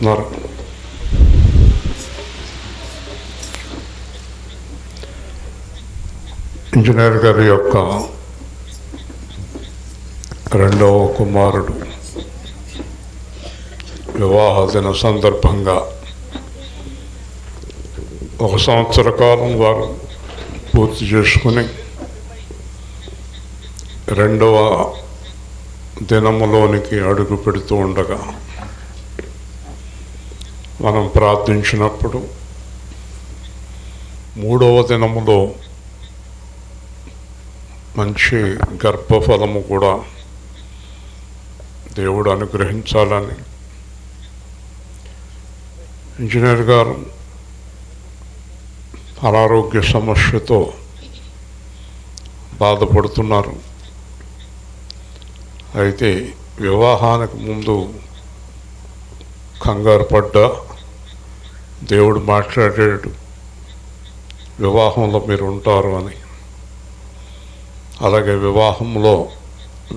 మాట్లాడుతున్నారు. ఇంజనీర్ గారి యొక్క రెండవ కుమారుడు వివాహ దిన సందర్భంగా 1 సంవత్సర కాలం వారు పూర్తి చేసుకుని రెండవ దినములోనికి అడుగు పెడుతూ ఉండగా మనం ప్రార్థించినప్పుడు 3వ దినములో మంచి గర్భఫలము కూడా దేవుడు అనుగ్రహించాలని ఇంజనీర్ గారు అనారోగ్య సమస్యతో బాధపడుతున్నారు. అయితే వివాహానికి ముందు కంగారు పడ్డా దేవుడు మాట్లాడాడు, వివాహంలో మీరు ఉంటారు అని. అలాగే వివాహంలో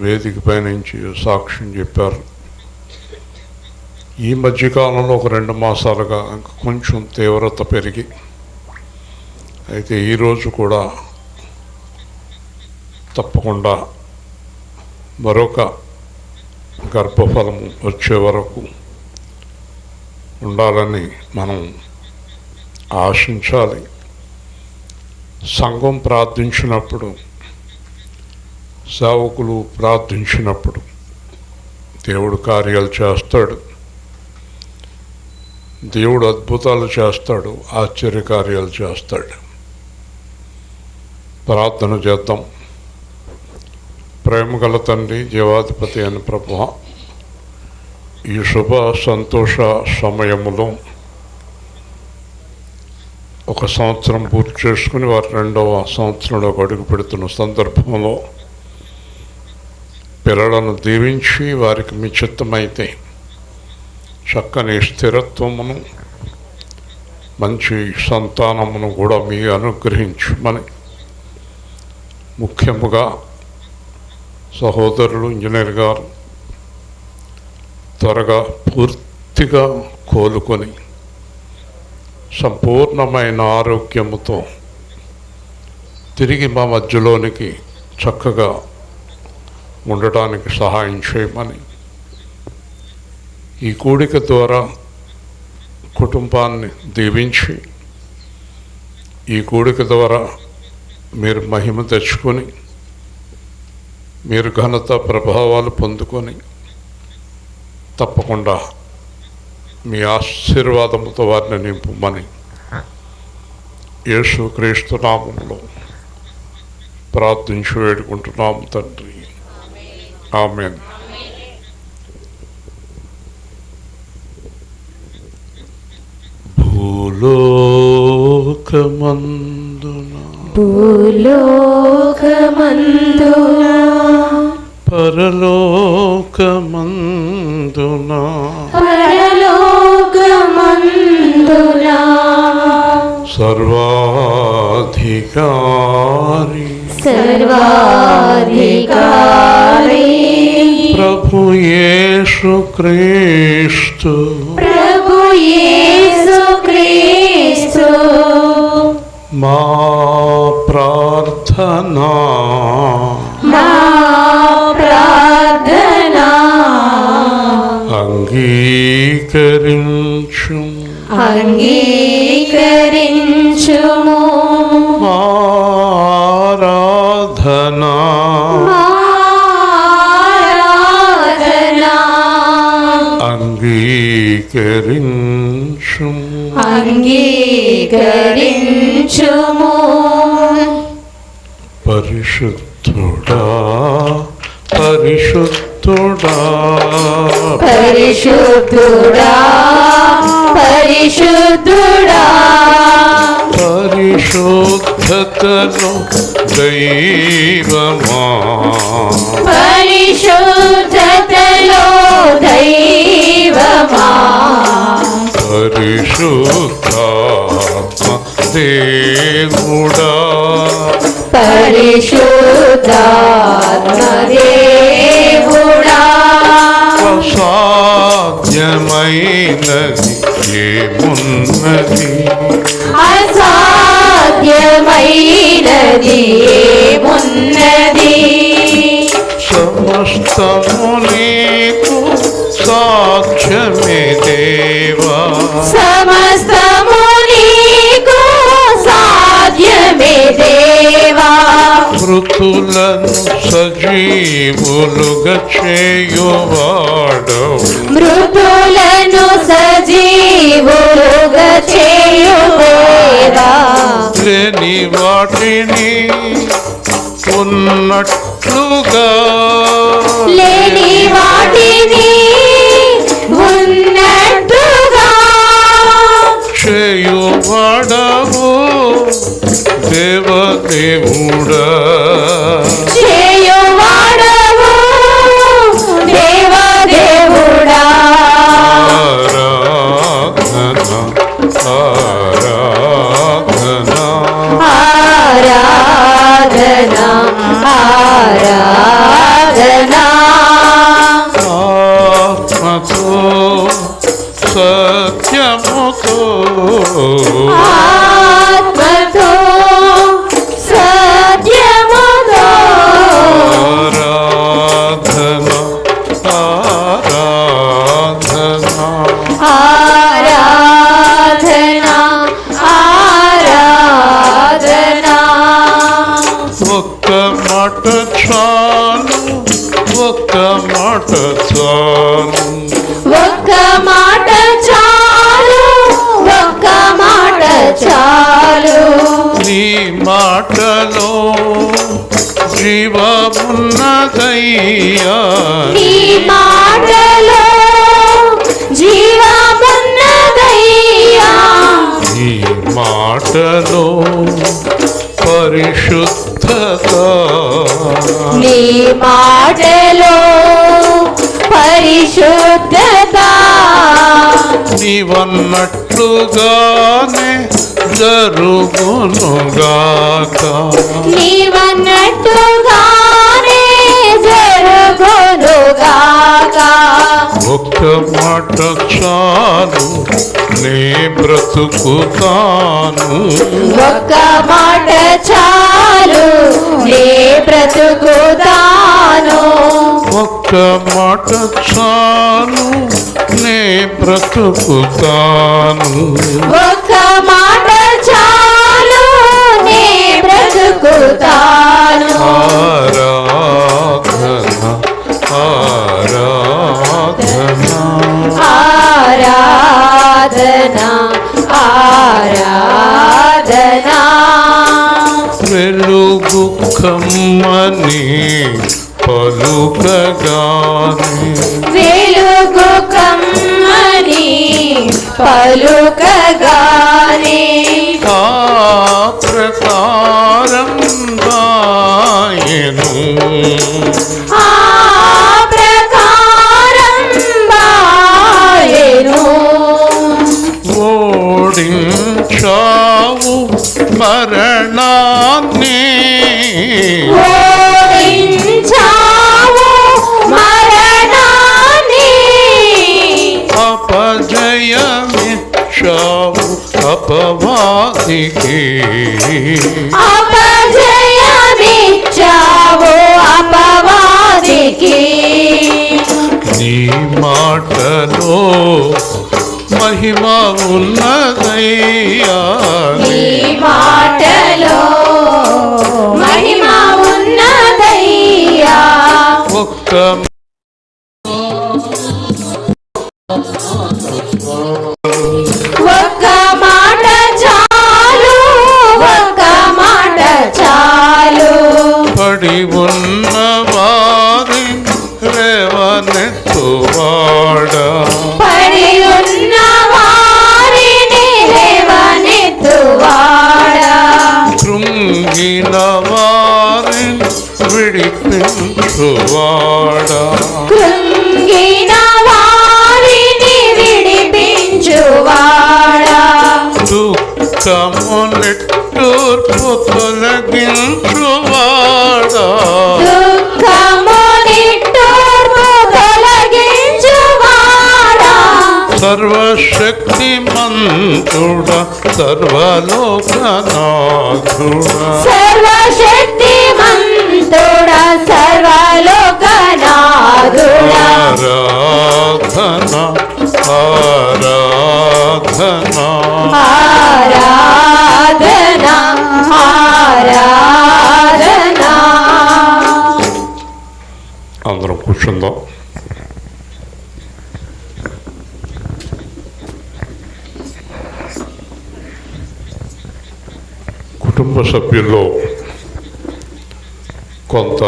వేదిక పై నుంచి సాక్ష్యం చెప్పారు. ఈ మధ్యకాలంలో ఒక 2 మాసాలుగా కొంచెం తీవ్రత పెరిగి, అయితే ఈరోజు కూడా తప్పకుండా మరొక గర్భఫలం వచ్చే వరకు ఉండాలని మనం ఆశించాలి. సంఘం ప్రార్థించినప్పుడు, సేవకులు ప్రార్థించినప్పుడు దేవుడు కార్యాలు చేస్తాడు. దేవుడు అద్భుతాలు చేస్తాడు, ఆశ్చర్యకార్యాలు చేస్తాడు. ప్రార్థన చేద్దాం. ప్రేమగల తండ్రి, జీవాధిపతి అయిన ప్రభువా, ఈ శుభ సంతోష సమయములో 1 సంవత్సరం పూర్తి చేసుకుని వారు 2వ సంవత్సరంలో అడుగు పెడుతున్న సందర్భంలో పిల్లలను దీవించి వారికి మీ చిత్తమైతే చక్కని స్థిరత్వమును, మంచి సంతానమును కూడా మీ అనుగ్రహించమని, ముఖ్యముగా సహోదరులు ఇంజనీర్ గారు త్వరగా పూర్తిగా కోలుకొని సంపూర్ణమైన ఆరోగ్యముతో తిరిగి మా మధ్యలోనికి చక్కగా ఉండటానికి సహాయం చేయమని, ఈ కూడిక ద్వారా కుటుంబాన్ని దీవించి ఈ కూడిక ద్వారా మీరు మహిమ తెచ్చుకొని మీరు ఘనత ప్రభావాలు పొందుకొని తప్పకుండా మీ ఆశీర్వాదముతో వారిని నింపమని యేసుక్రీస్తు నామములో ప్రార్థించి వేడుకుంటున్నాము తండ్రి. ఆమేన్. భూలోకమందున పరలోకమందున సర్వాధికారి ప్రభు యేసుక్రీస్తు మా ప్రార్థనా అంగీకరించుము ఆరాధనా అంగీకరించుము పరిశుద్ధుడా పరిశుద్ధుడా పరిశుద్ధుడా పరిశుద్ధుడా పరిశుద్ధతలో దైవమా పరిశుద్ధతలో దైవమా పరిశుద్ధాత్మ దేవుడా పరిశుద్ధాత్మ దేవుడా అసాధ్య అసాధ్యమైనది ఏమున్నది అసాధ్యమైనది ఏమున్నది సమస్తము నీకు సాధ్యమే దేవా సమస్తము నీకు సాధ్యమే దేవా మృతులను సజీవులుగా చేయువాడవు మృతులను సజీవులుగా చేయువేరా లేని వాటిని ఉన్నట్లుగా లేని వాటిని ఉన్నట్టుగా చేయువాడవు దేవదేవుడా చేయువాడవు దేవదేవుడా ఆరాధన ఆరాధన ఆరాధన ఆత్మతో సత్యముతో ఆత్మతో సత్యముతో ఆరాధన ఆరాధన ఆరాధన ఆరాధన ఒక్క మాట చాలు ఒక్క మాట చాలు ఒక్క మాట చాలు ఒక్క మాట చాలు నీ మాటలో జీవమున్నదయ్యా నీ మాటలో జీవమున్నదయ్యా నీ మాటలో పరిశుద్ధత నీ మాటలో పరిశుద్ధత నీవన్నట్లుగానే జరుగునుగాక నీవన్నట్టుగానే జరుగునుగాక ఒక్క మాట చాలు నీ బ్రతుకుతాను ఒక్క మాట చాలు నీ బ్రతుకుతాను ఒక్క మాట చాలు నీ బ్రతుకుతాను ఒక్క మాట చాలు నీ బ్రతుకుతాను ఆరాధన ఆరాధన ఆరాధన ఆరాధన వెలుగు కమ్మని పలుకగానే వెలుగు కమ్మని పలుకగానే ఆ ప్రకారం గాయను ఆ ప్రకారం బాయెను ఓడించావు మరణాన్ని ఓడించావు మరణాన్ని అపజయమిచ్చావు అపవాదికి అపజయమిచ్చావు అపవాదికి నీ మాటలో మహిమ ఉన్నదయ్యా నీ మాటలో మహిమ ఉన్నదయ్యా ఒక్క ఒక్క మాట చాలు ఒక్క మాట చాలు పడి ఉన్న వారి రేవనెత్తువాడా పడి ఉన్న వారిని లేవనెత్తువాడా కృంగిన వారి విడిపించువాడా కృంగిన వారిని విడిపించువాడా దుఃఖము నెట్టూర్పు తొలగించువాడా దుఃఖము నిట్టూర్పు తొలగించువాడా సర్వశక్తిమంతుడా సర్వలోకనాథుడా సర్వశక్తిమంతుడా సర్వలోకనాథుడా ఆరాధన ఆరాధన ఆరాధన ఆరాధన. అందరం కూర్చుందాం. కుటుంబ సభ్యుల్లో కొంత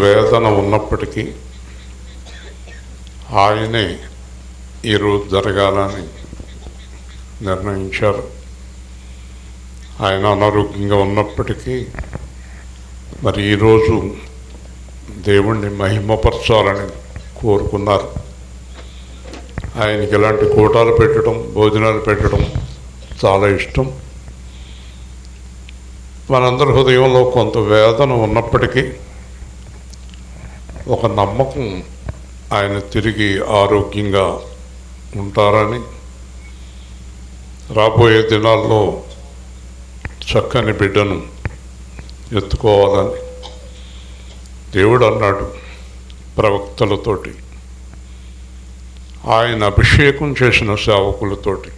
వేదన ఉన్నప్పటికీ ఆయనే ఈరోజు జరగాలని నిర్ణయించారు. ఆయన అనారోగ్యంగా ఉన్నప్పటికీ మరి ఈరోజు దేవుణ్ణి మహిమపరచాలని కోరుకున్నారు. ఆయనకి ఇలాంటి కూటాలు పెట్టడం, భోజనాలు పెట్టడం చాలా ఇష్టం. మనందరి హృదయంలో కొంత వేదన ఉన్నప్పటికీ ఒక నమ్మకం ఆయన తిరిగి ఆరోగ్యంగా ఉంటారని, రాబోయే దినాల్లో చక్కని బిడ్డను ఎత్తుకోవాలని దేవుడు అన్నాడు ప్రవక్తలతోటి, ఆయన అభిషేకం చేసిన సేవకులతోటి,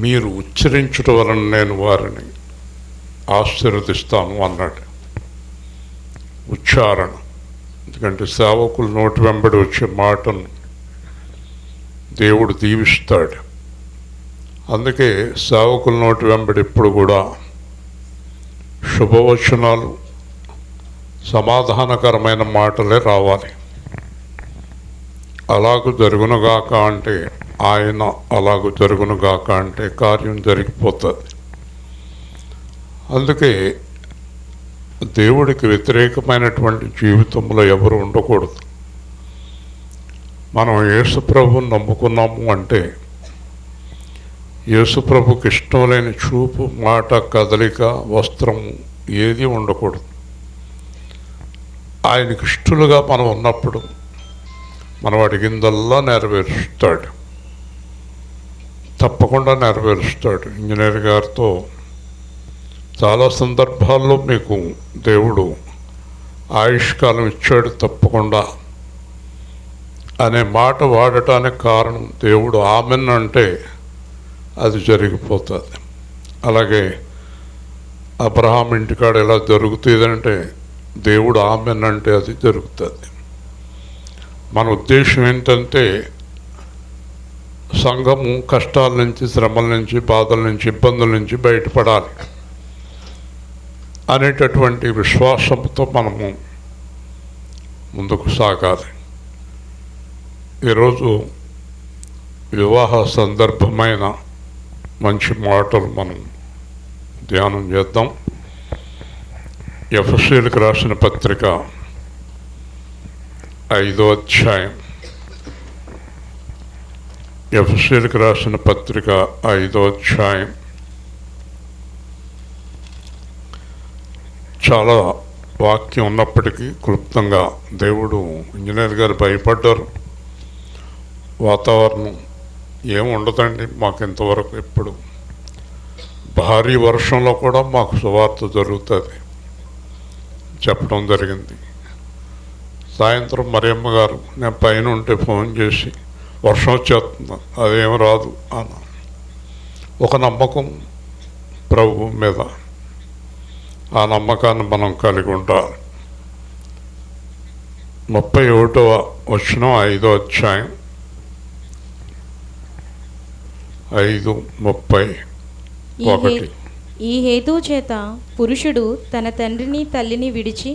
మీరు ఉచ్చరించడం వలన నేను వారిని ఆశీర్వదిస్తాను అన్నాడు. ఉచ్చారణ, ఎందుకంటే సేవకుల నోటి వెంబడి వచ్చే మాటను దేవుడు దీవిస్తాడు. అందుకే సేవకుల నోటి వెంబడి ఎప్పుడు కూడా శుభవచనాలు, సమాధానకరమైన మాటలే రావాలి. అలాగూ జరుగునుగాక అంటే, ఆయన అలాగూ జరుగునుగాక అంటే కార్యం జరిగిపోతుంది. అందుకే దేవుడికి వ్యతిరేకమైనటువంటి జీవితంలో ఎవరు ఉండకూడదు. మనం యేసుప్రభుని నమ్ముకున్నాము అంటే యేసుప్రభుకి ఇష్టం లేని చూపు, మాట, కదలిక, వస్త్రము ఏది ఉండకూడదు. ఆయనకి ఇష్టలుగా మనం ఉన్నప్పుడు మనం అడిగిందల్లా నెరవేరుస్తాడు, తప్పకుండా నెరవేరుస్తాడు. ఇంజనీర్ గారితో చాలా సందర్భాల్లో మీకు దేవుడు ఆయుష్కాలం ఇచ్చాడు తప్పకుండా అనే మాట వాడటానికి కారణం దేవుడు ఆమెన్ అంటే అది జరిగిపోతుంది. అలాగే అబ్రహాం ఇంటికాడ ఎలా జరుగుతుందంటే దేవుడు ఆమెన్ అంటే అది జరుగుతుంది. మన ఉద్దేశం ఏంటంటే సంఘము కష్టాల నుంచి, శ్రమల నుంచి, బాధల నుంచి, ఇబ్బందుల నుంచి బయటపడాలి అనేటటువంటి విశ్వాసంతో మనము ముందుకు సాగాలి. ఈరోజు వివాహ సందర్భమైన మంచి మాటలు మనం ధ్యానం చేద్దాం. ఎఫెసీయులకు రాసిన పత్రిక 5వ అధ్యాయం. ఎఫెసీయులకు రాసిన పత్రిక 5వ అధ్యాయం. చాలా వాక్యం ఉన్నప్పటికీ క్లుప్తంగా, దేవుడు ఇంజనీర్ గారు భయపడ్డారు. వాతావరణం ఏముండదండి మాకు ఇంతవరకు, ఎప్పుడు భారీ వర్షంలో కూడా మాకు సువార్త జరుగుతుంది చెప్పడం జరిగింది. సాయంత్రం మరియమ్మ గారు నేను పైన ఉంటే ఫోన్ చేసి వర్షం వచ్చేస్తుంది, అదేం రాదు అన్న. ఒక నమ్మకం ప్రభు మీద, ఆ నమ్మకాన్ని మనం కలిగి ఉండాలి. 31వ వచనం 5వ అధ్యాయం 5:31. ఈ హేతువు చేత పురుషుడు తన తండ్రిని తల్లిని విడిచి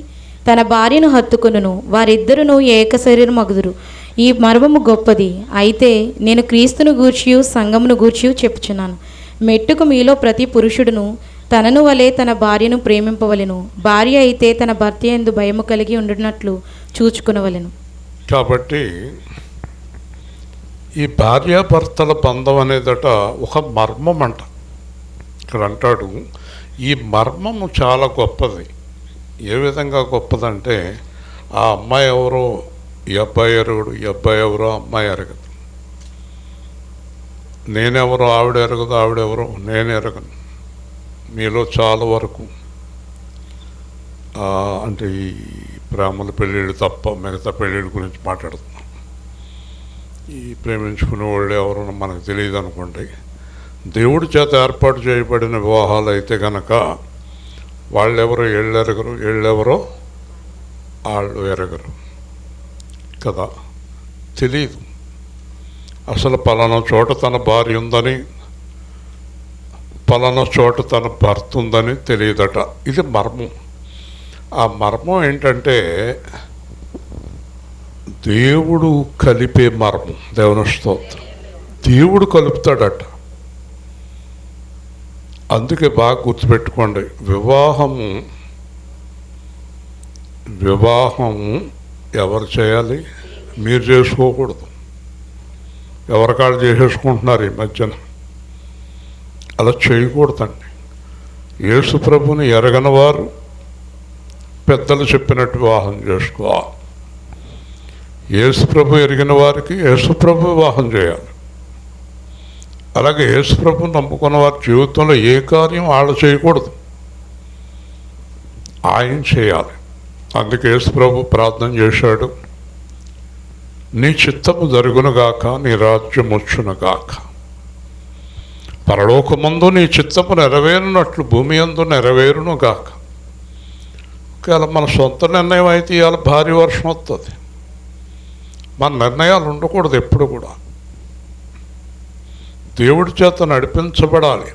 తన భార్యను హత్తుకొనును, వారిద్దరును ఏక శరీరం మగుదురు. ఈ మర్మము గొప్పది. అయితే నేను క్రీస్తును గూర్చియు సంఘమును గూర్చియు చెప్పుచున్నాను. మెట్టుకు మీలో ప్రతి పురుషుడును తనను వలె తన భార్యను ప్రేమింపవలెను. భార్య అయితే తన భర్త యందు భయము కలిగి ఉండునట్లు చూచుకునవలెను. కాబట్టి ఈ భార్యాభర్తల బంధం అనేదట ఒక మర్మం అంట. ఇక్కడ అంటాడు ఈ మర్మము చాలా గొప్పది. ఏ విధంగా గొప్పదంటే, ఆ అమ్మాయి ఎవరో, ఈ అబ్బాయి ఎరగడు, ఈ అబ్బాయి ఎవరో అమ్మాయి ఎరగదు, నేనెవరో ఆవిడ ఎరగదు, ఆవిడెవరో నేను ఎరగను. మీలో చాలా వరకు అంటే ఈ ప్రేమల పెళ్ళిళ్ళు తప్ప మిగతా పెళ్ళిళ్ళ గురించి మాట్లాడుతున్నాం. ఈ ప్రేమించుకునే వాళ్ళు ఎవరో మనకు తెలియదు అనుకోండి. దేవుడి చేత ఏర్పాటు చేయబడిన వివాహాలు అయితే కనుక వాళ్ళెవరో ఎరగరు, వీళ్ళెవరో వాళ్ళు ఎరగరు కదా, తెలియదు. అసలు పలానా చోట తన భార్య ఉందని, పలానా చోట తన భర్త ఉందని తెలియదట. ఇది మర్మం. ఆ మర్మం ఏంటంటే దేవుడు కలిపే మర్మం. దేవుని స్తోత్రం. దేవుడు కలుపుతాడట. అందుకే బాగా గుర్తుపెట్టుకోండి, వివాహము ఎవరు చేయాలి? మీరు చేసుకోకూడదు. ఎవరికాళ్ళు చేసేసుకుంటున్నారు ఈ మధ్యన. అలా చేయకూడదండి. యేసు ప్రభుని ఎరగని వారు పెద్దలు చెప్పినట్టు వివాహం చేసుకోవాలి. యేసు ప్రభు ఎరిగిన వారికి యేసు ప్రభు వివాహం చేయాలి. అలాగే యేసు ప్రభు నమ్ముకున్న వారి జీవితంలో ఏ కార్యం వాళ్ళు చేయకూడదు, ఆయన చేయాలి. అందుకే యేసు ప్రభు ప్రార్థన చేశాడు, నీ చిత్తము జరుగునుగాక, నీ రాజ్యం వచ్చునుగాక. పరలోకమందు నీ చిత్తము నెరవేరునట్లు భూమి యందు నెరవేరునుగాక. ఒకవేళ మన సొంత నిర్ణయం అయితే ఇవాళ భారీ వర్షం వస్తుంది. మన నిర్ణయాలు ఉండకూడదు ఎప్పుడు కూడా. దేవుడి చేత నడిపించబడాలి.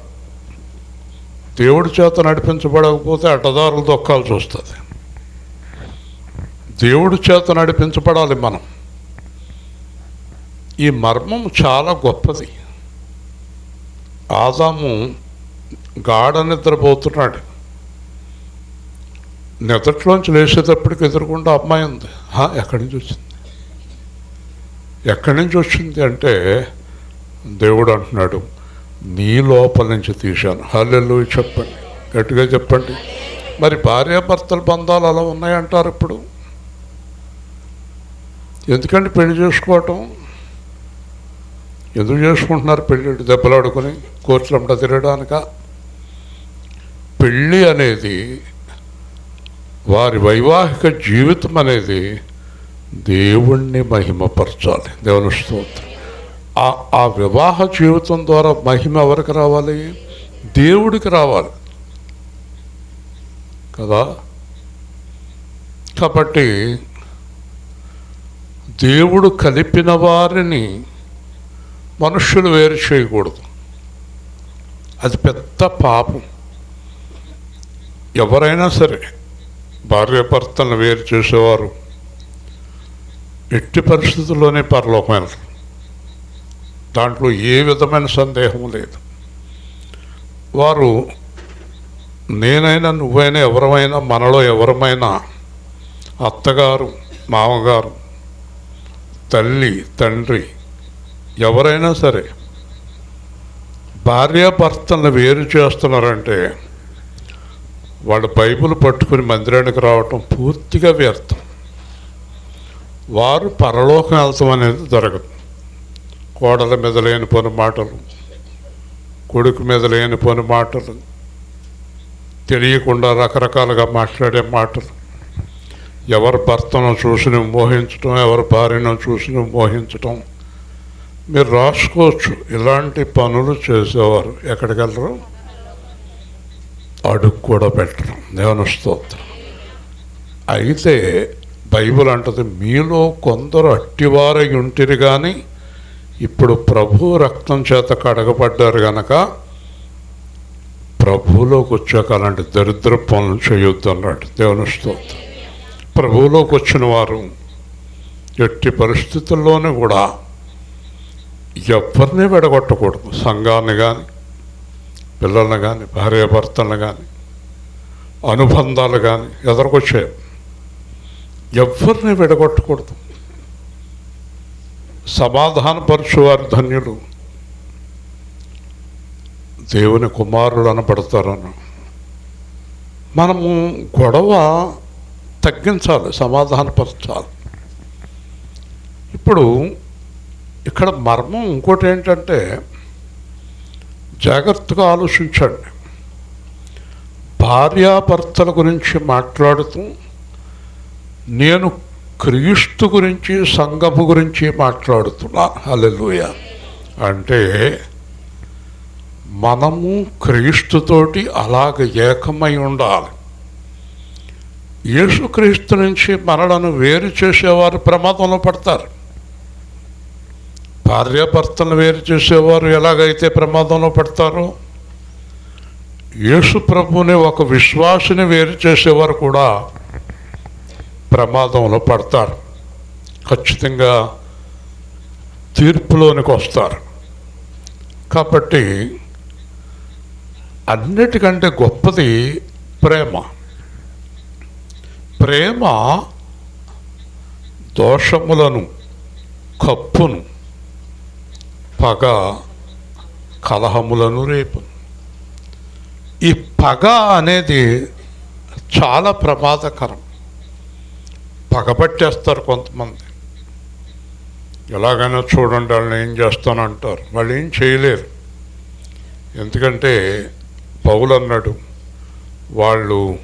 దేవుడి చేత నడిపించబడకపోతే అడ్డదారులు దొక్కాల్సి వస్తుంది. దేవుడి చేత నడిపించబడాలి మనం. ఈ మర్మం చాలా గొప్పది. ఆదాము గాఢ నిద్రపోతున్నాడు. నిద్రలోంచి లేచేటప్పటికి ఎదురుకుండా అమ్మాయి ఉంది. ఎక్కడి నుంచి వచ్చింది? ఎక్కడి నుంచి వచ్చింది అంటే దేవుడు అంటున్నాడు, నీ లోపల నుంచి తీశాను. హల్లెలూయా చెప్పండి, గట్టిగా చెప్పండి. మరి భార్యాభర్తల బంధాలు అలా ఉన్నాయంటారు. ఇప్పుడు ఎందుకంటే పెళ్లి చేసుకోవటం ఎందుకు చేసుకుంటున్నారు? పెళ్ళి దెబ్బలాడుకొని కోర్టులంట తిరగడానిక? పెళ్ళి అనేది, వారి వైవాహిక జీవితం అనేది దేవుణ్ణి మహిమపరచాలి. దేవుని స్తోత్రం. ఆ వివాహ జీవితం ద్వారా మహిమ ఎవరికి రావాలి? దేవుడికి రావాలి కదా. కాబట్టి దేవుడు కలిపిన వారిని మనుష్యులు వేరు చేయకూడదు. అది పెద్ద పాపం. ఎవరైనా సరే భార్యాభర్తలను వేరు చేసేవారు ఎట్టి పరిస్థితుల్లోనే పరలోకమైన, దాంట్లో ఏ విధమైన సందేహం లేదు. వారు నేనైనా నువ్వైనా ఎవరమైనా, మనలో ఎవరమైనా, అత్తగారు మామగారు, తల్లి తండ్రి, ఎవరైనా సరే భార్యాభర్తలను వేరు చేస్తున్నారంటే వాళ్ళు బైబిల్ పట్టుకుని మందిరానికి రావటం పూర్తిగా వ్యర్థం. వారు పరలోకం వెళ్తాం అనేది జరగదు. కోడల మీద లేనిపోని మాటలు, కొడుకు మీద లేనిపోని మాటలు, తెలియకుండా రకరకాలుగా మాట్లాడే మాటలు, ఎవరి భర్తను చూసి నువ్వు మోహించటం, ఎవరి భార్యను చూసి నువ్వు మోహించటం, మీరు రాసుకోవచ్చు. ఇలాంటి పనులు చేసేవారు ఎక్కడికి వెళ్ళరు? అడుగు కూడా పెట్టరు. దేవుని స్తోత్రం. అయితే బైబిల్ అంటది, మీలో కొందరు అట్టివారై ఉంటిరి కానీ ఇప్పుడు ప్రభు రక్తం చేత కడగబడ్డారు గనక ప్రభువులోకి వచ్చాక అలాంటి దరిద్ర పనులు చేయొద్దు అన్నాడు. దేవుని స్తోత్రం. ప్రభువులోకి వచ్చిన వారు ఎట్టి పరిస్థితుల్లోనూ కూడా ఎవరిని విడగొట్టకూడదు. సంఘాన్ని కానీ, పిల్లల్ని కానీ, భార్యాభర్తలను కానీ, అనుబంధాలు కానీ ఎదురుకొచ్చాయి. ఎవరిని విడగొట్టకూడదు. సమాధానపరచువారు ధన్యులు, దేవుని కుమారులు అనబడతారని. మనము గొడవ తగ్గించాలి, సమాధానపరచాలి. ఇప్పుడు ఇక్కడ మర్మం ఇంకోటి ఏంటంటే, జాగ్రత్తగా ఆలోచించండి. భార్యాభర్తల గురించి మాట్లాడుతూ నేను క్రీస్తు గురించి, సంఘము గురించి మాట్లాడుతున్నా. హల్లెలూయా. అంటే మనము క్రీస్తుతోటి అలాగ ఏకమై ఉండాలి. యేసుక్రీస్తు నుంచి మనలను వేరు చేసేవారు ప్రమాదంలో పడతారు. భార్యాభర్తలను వేరు చేసేవారు ఎలాగైతే ప్రమాదంలో పడతారో, యేసు ప్రభుని ఒక విశ్వాసిని వేరు చేసేవారు కూడా ప్రమాదంలో పడతారు. ఖచ్చితంగా తీర్పులోనికి వస్తారు. కాబట్టి అన్నిటికంటే గొప్పది ప్రేమ. ప్రేమ దోషములను, కప్పును, పగ, కలహములను రేపును. ఈ పగ అనేది చాలా ప్రమాదకరం. పగబట్టేస్తారు కొంతమంది. ఎలాగైనా చూడండి వాళ్ళని ఏం చేస్తానంటారు. వాళ్ళు ఏం చేయలేరు. ఎందుకంటే పౌలు అన్నాడు, వాళ్ళు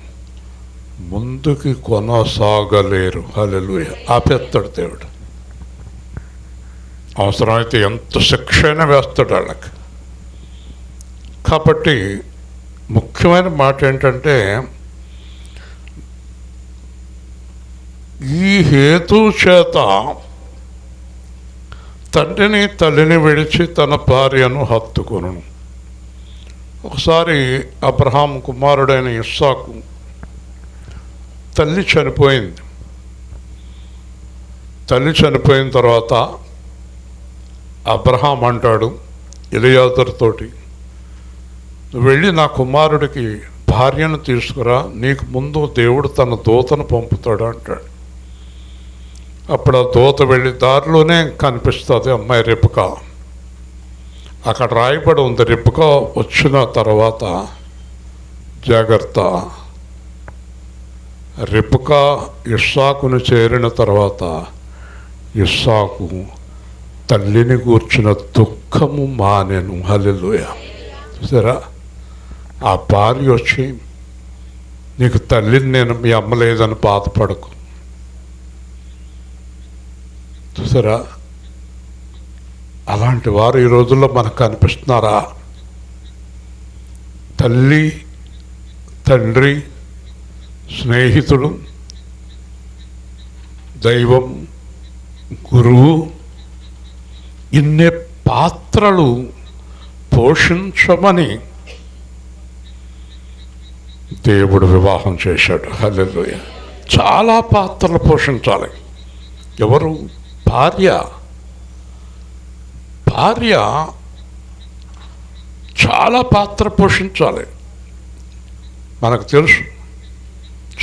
ముందుకి కొనసాగలేరు. హల్లెలూయా. ఆపేస్తాడు దేవుడు. అవసరమైతే ఎంత శిక్ష అయినా వేస్తాడు వాళ్ళకి. కాబట్టి ముఖ్యమైన మాట ఏంటంటే, ఈ హేతు చేత తండ్రిని తల్లిని విడిచి తన భార్యను హత్తుకొను. ఒకసారి అబ్రహాం కుమారుడైన ఇస్సాకు తల్లి చనిపోయింది. తల్లి చనిపోయిన తర్వాత అబ్రహాం అంటాడు ఎలియాజరుతోటి, నువ్వు వెళ్ళి నా కుమారుడికి భార్యను తీసుకురా, నీకు ముందు దేవుడు తన దూతను పంపుతాడు అంటాడు. అప్పుడు ఆ దూత వెళ్ళి దారిలోనే కనిపిస్తుంది అమ్మాయి రిబ్కా. అక్కడ రాయబడి ఉంది, రిబ్కా వచ్చిన తర్వాత జాగ్రత్త, రిబ్కా ఇస్సాకును చేరిన తర్వాత ఇస్సాకు తల్లిని కూర్చున్న దుఃఖము మానెను. హల్లెలూయా. చూసారా, ఆ భార్య వచ్చి, నీకు తల్లిని నేను మీ అమ్మ లేదని బాధపడకు. చూసారా, అలాంటి వారు ఈ రోజుల్లో మనకు కనిపిస్తున్నారా? తల్లి, తండ్రి, స్నేహితుడు, దైవం, గురువు, ఇన్ని పాత్రలు పోషించమని దేవుడు వివాహం చేశాడు. హల్లెలూయా. చాలా పాత్రలు పోషించాలి. ఎవరు? భార్య. భార్య చాలా పాత్ర పోషించాలి. మనకు తెలుసు,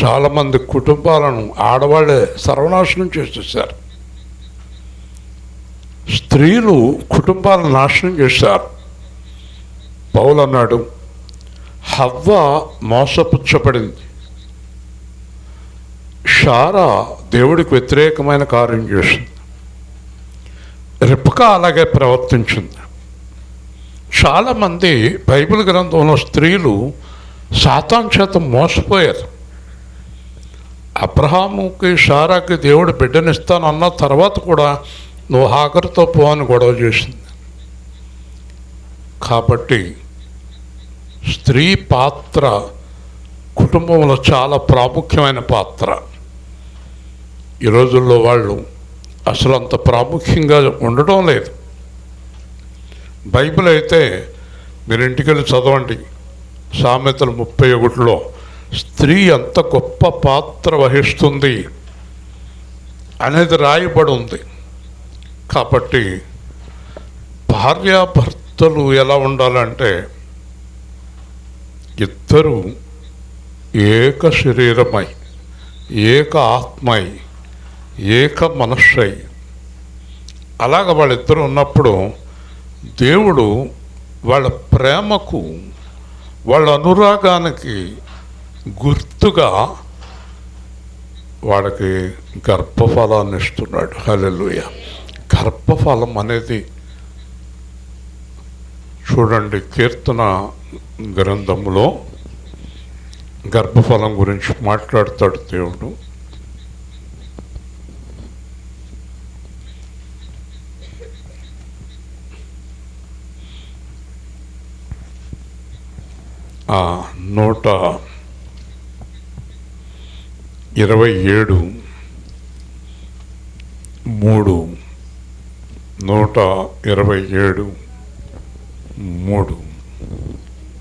చాలామంది కుటుంబాలను ఆడవాళ్ళే సర్వనాశనం చేసేసారు. స్త్రీలు కుటుంబాలను నాశనం చేశారు. పౌలు అన్నాడు, హవ్వ మోసపుచ్చబడింది, షారా దేవుడికి వ్యతిరేకమైన కార్యం చేసింది, రిబ్కా అలాగే ప్రవర్తించింది. చాలామంది బైబిల్ గ్రంథంలో స్త్రీలు సాతాను చేత మోసపోయారు. అబ్రహాముకి, షారాకి దేవుడు బిడ్డనిస్తానన్న తర్వాత కూడా నువ్వు హాగరుతో పో అని గొడవ చేసింది. కాబట్టి స్త్రీ పాత్ర కుటుంబంలో చాలా ప్రాముఖ్యమైన పాత్ర. ఈ రోజుల్లో వాళ్ళు అసలు అంత ప్రాముఖ్యంగా ఉండడం లేదు. బైబిల్ అయితే మీరు ఇంటికి వెళ్ళి చదవండి, సామెతలు 31లో స్త్రీ ఎంత గొప్ప పాత్ర వహిస్తుంది అనేది రాయబడి ఉంది. కాబట్టి భార్యాభర్తలు ఎలా ఉండాలంటే, ఇద్దరు ఏక శరీరమై, ఏక ఆత్మై, ఏక మనస్సై, అలాగ వాళ్ళిద్దరూ ఉన్నప్పుడు దేవుడు వాళ్ళ ప్రేమకు, వాళ్ళ అనురాగానికి గుర్తుగా వాళ్ళకి గర్భఫలాన్ని ఇస్తున్నాడు. హల్లెలూయా. గర్భఫలం అనేది చూడండి, కీర్తన గ్రంథంలో గర్భఫలం గురించి మాట్లాడతాడు దేవుడు. ఆ 127:3 127:3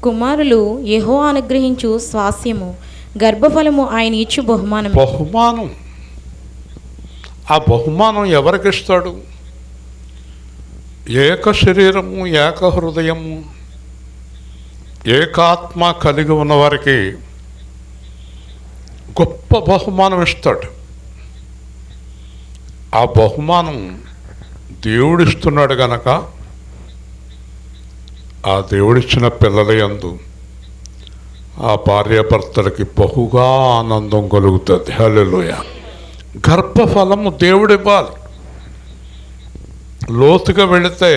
కుమారులు యెహోవా అనుగ్రహించు స్వాస్యము, గర్భఫలము ఆయన ఇచ్చు బహుమానం. బహుమానం. ఆ బహుమానం ఎవరికి ఇస్తాడు? ఏక శరీరము, ఏక హృదయము, ఏకాత్మ కలిగి ఉన్నవారికి గొప్ప బహుమానం ఇస్తాడు. ఆ బహుమానం దేవుడిస్తున్నాడు గనక ఆ దేవుడిచ్చిన పిల్లల యందు ఆ భార్యాభర్తలకి బహుగా ఆనందం కలుగుతుంది. హల్లెలూయా. గర్భఫలము దేవుడివ్వాలి. లోతుగా వెళితే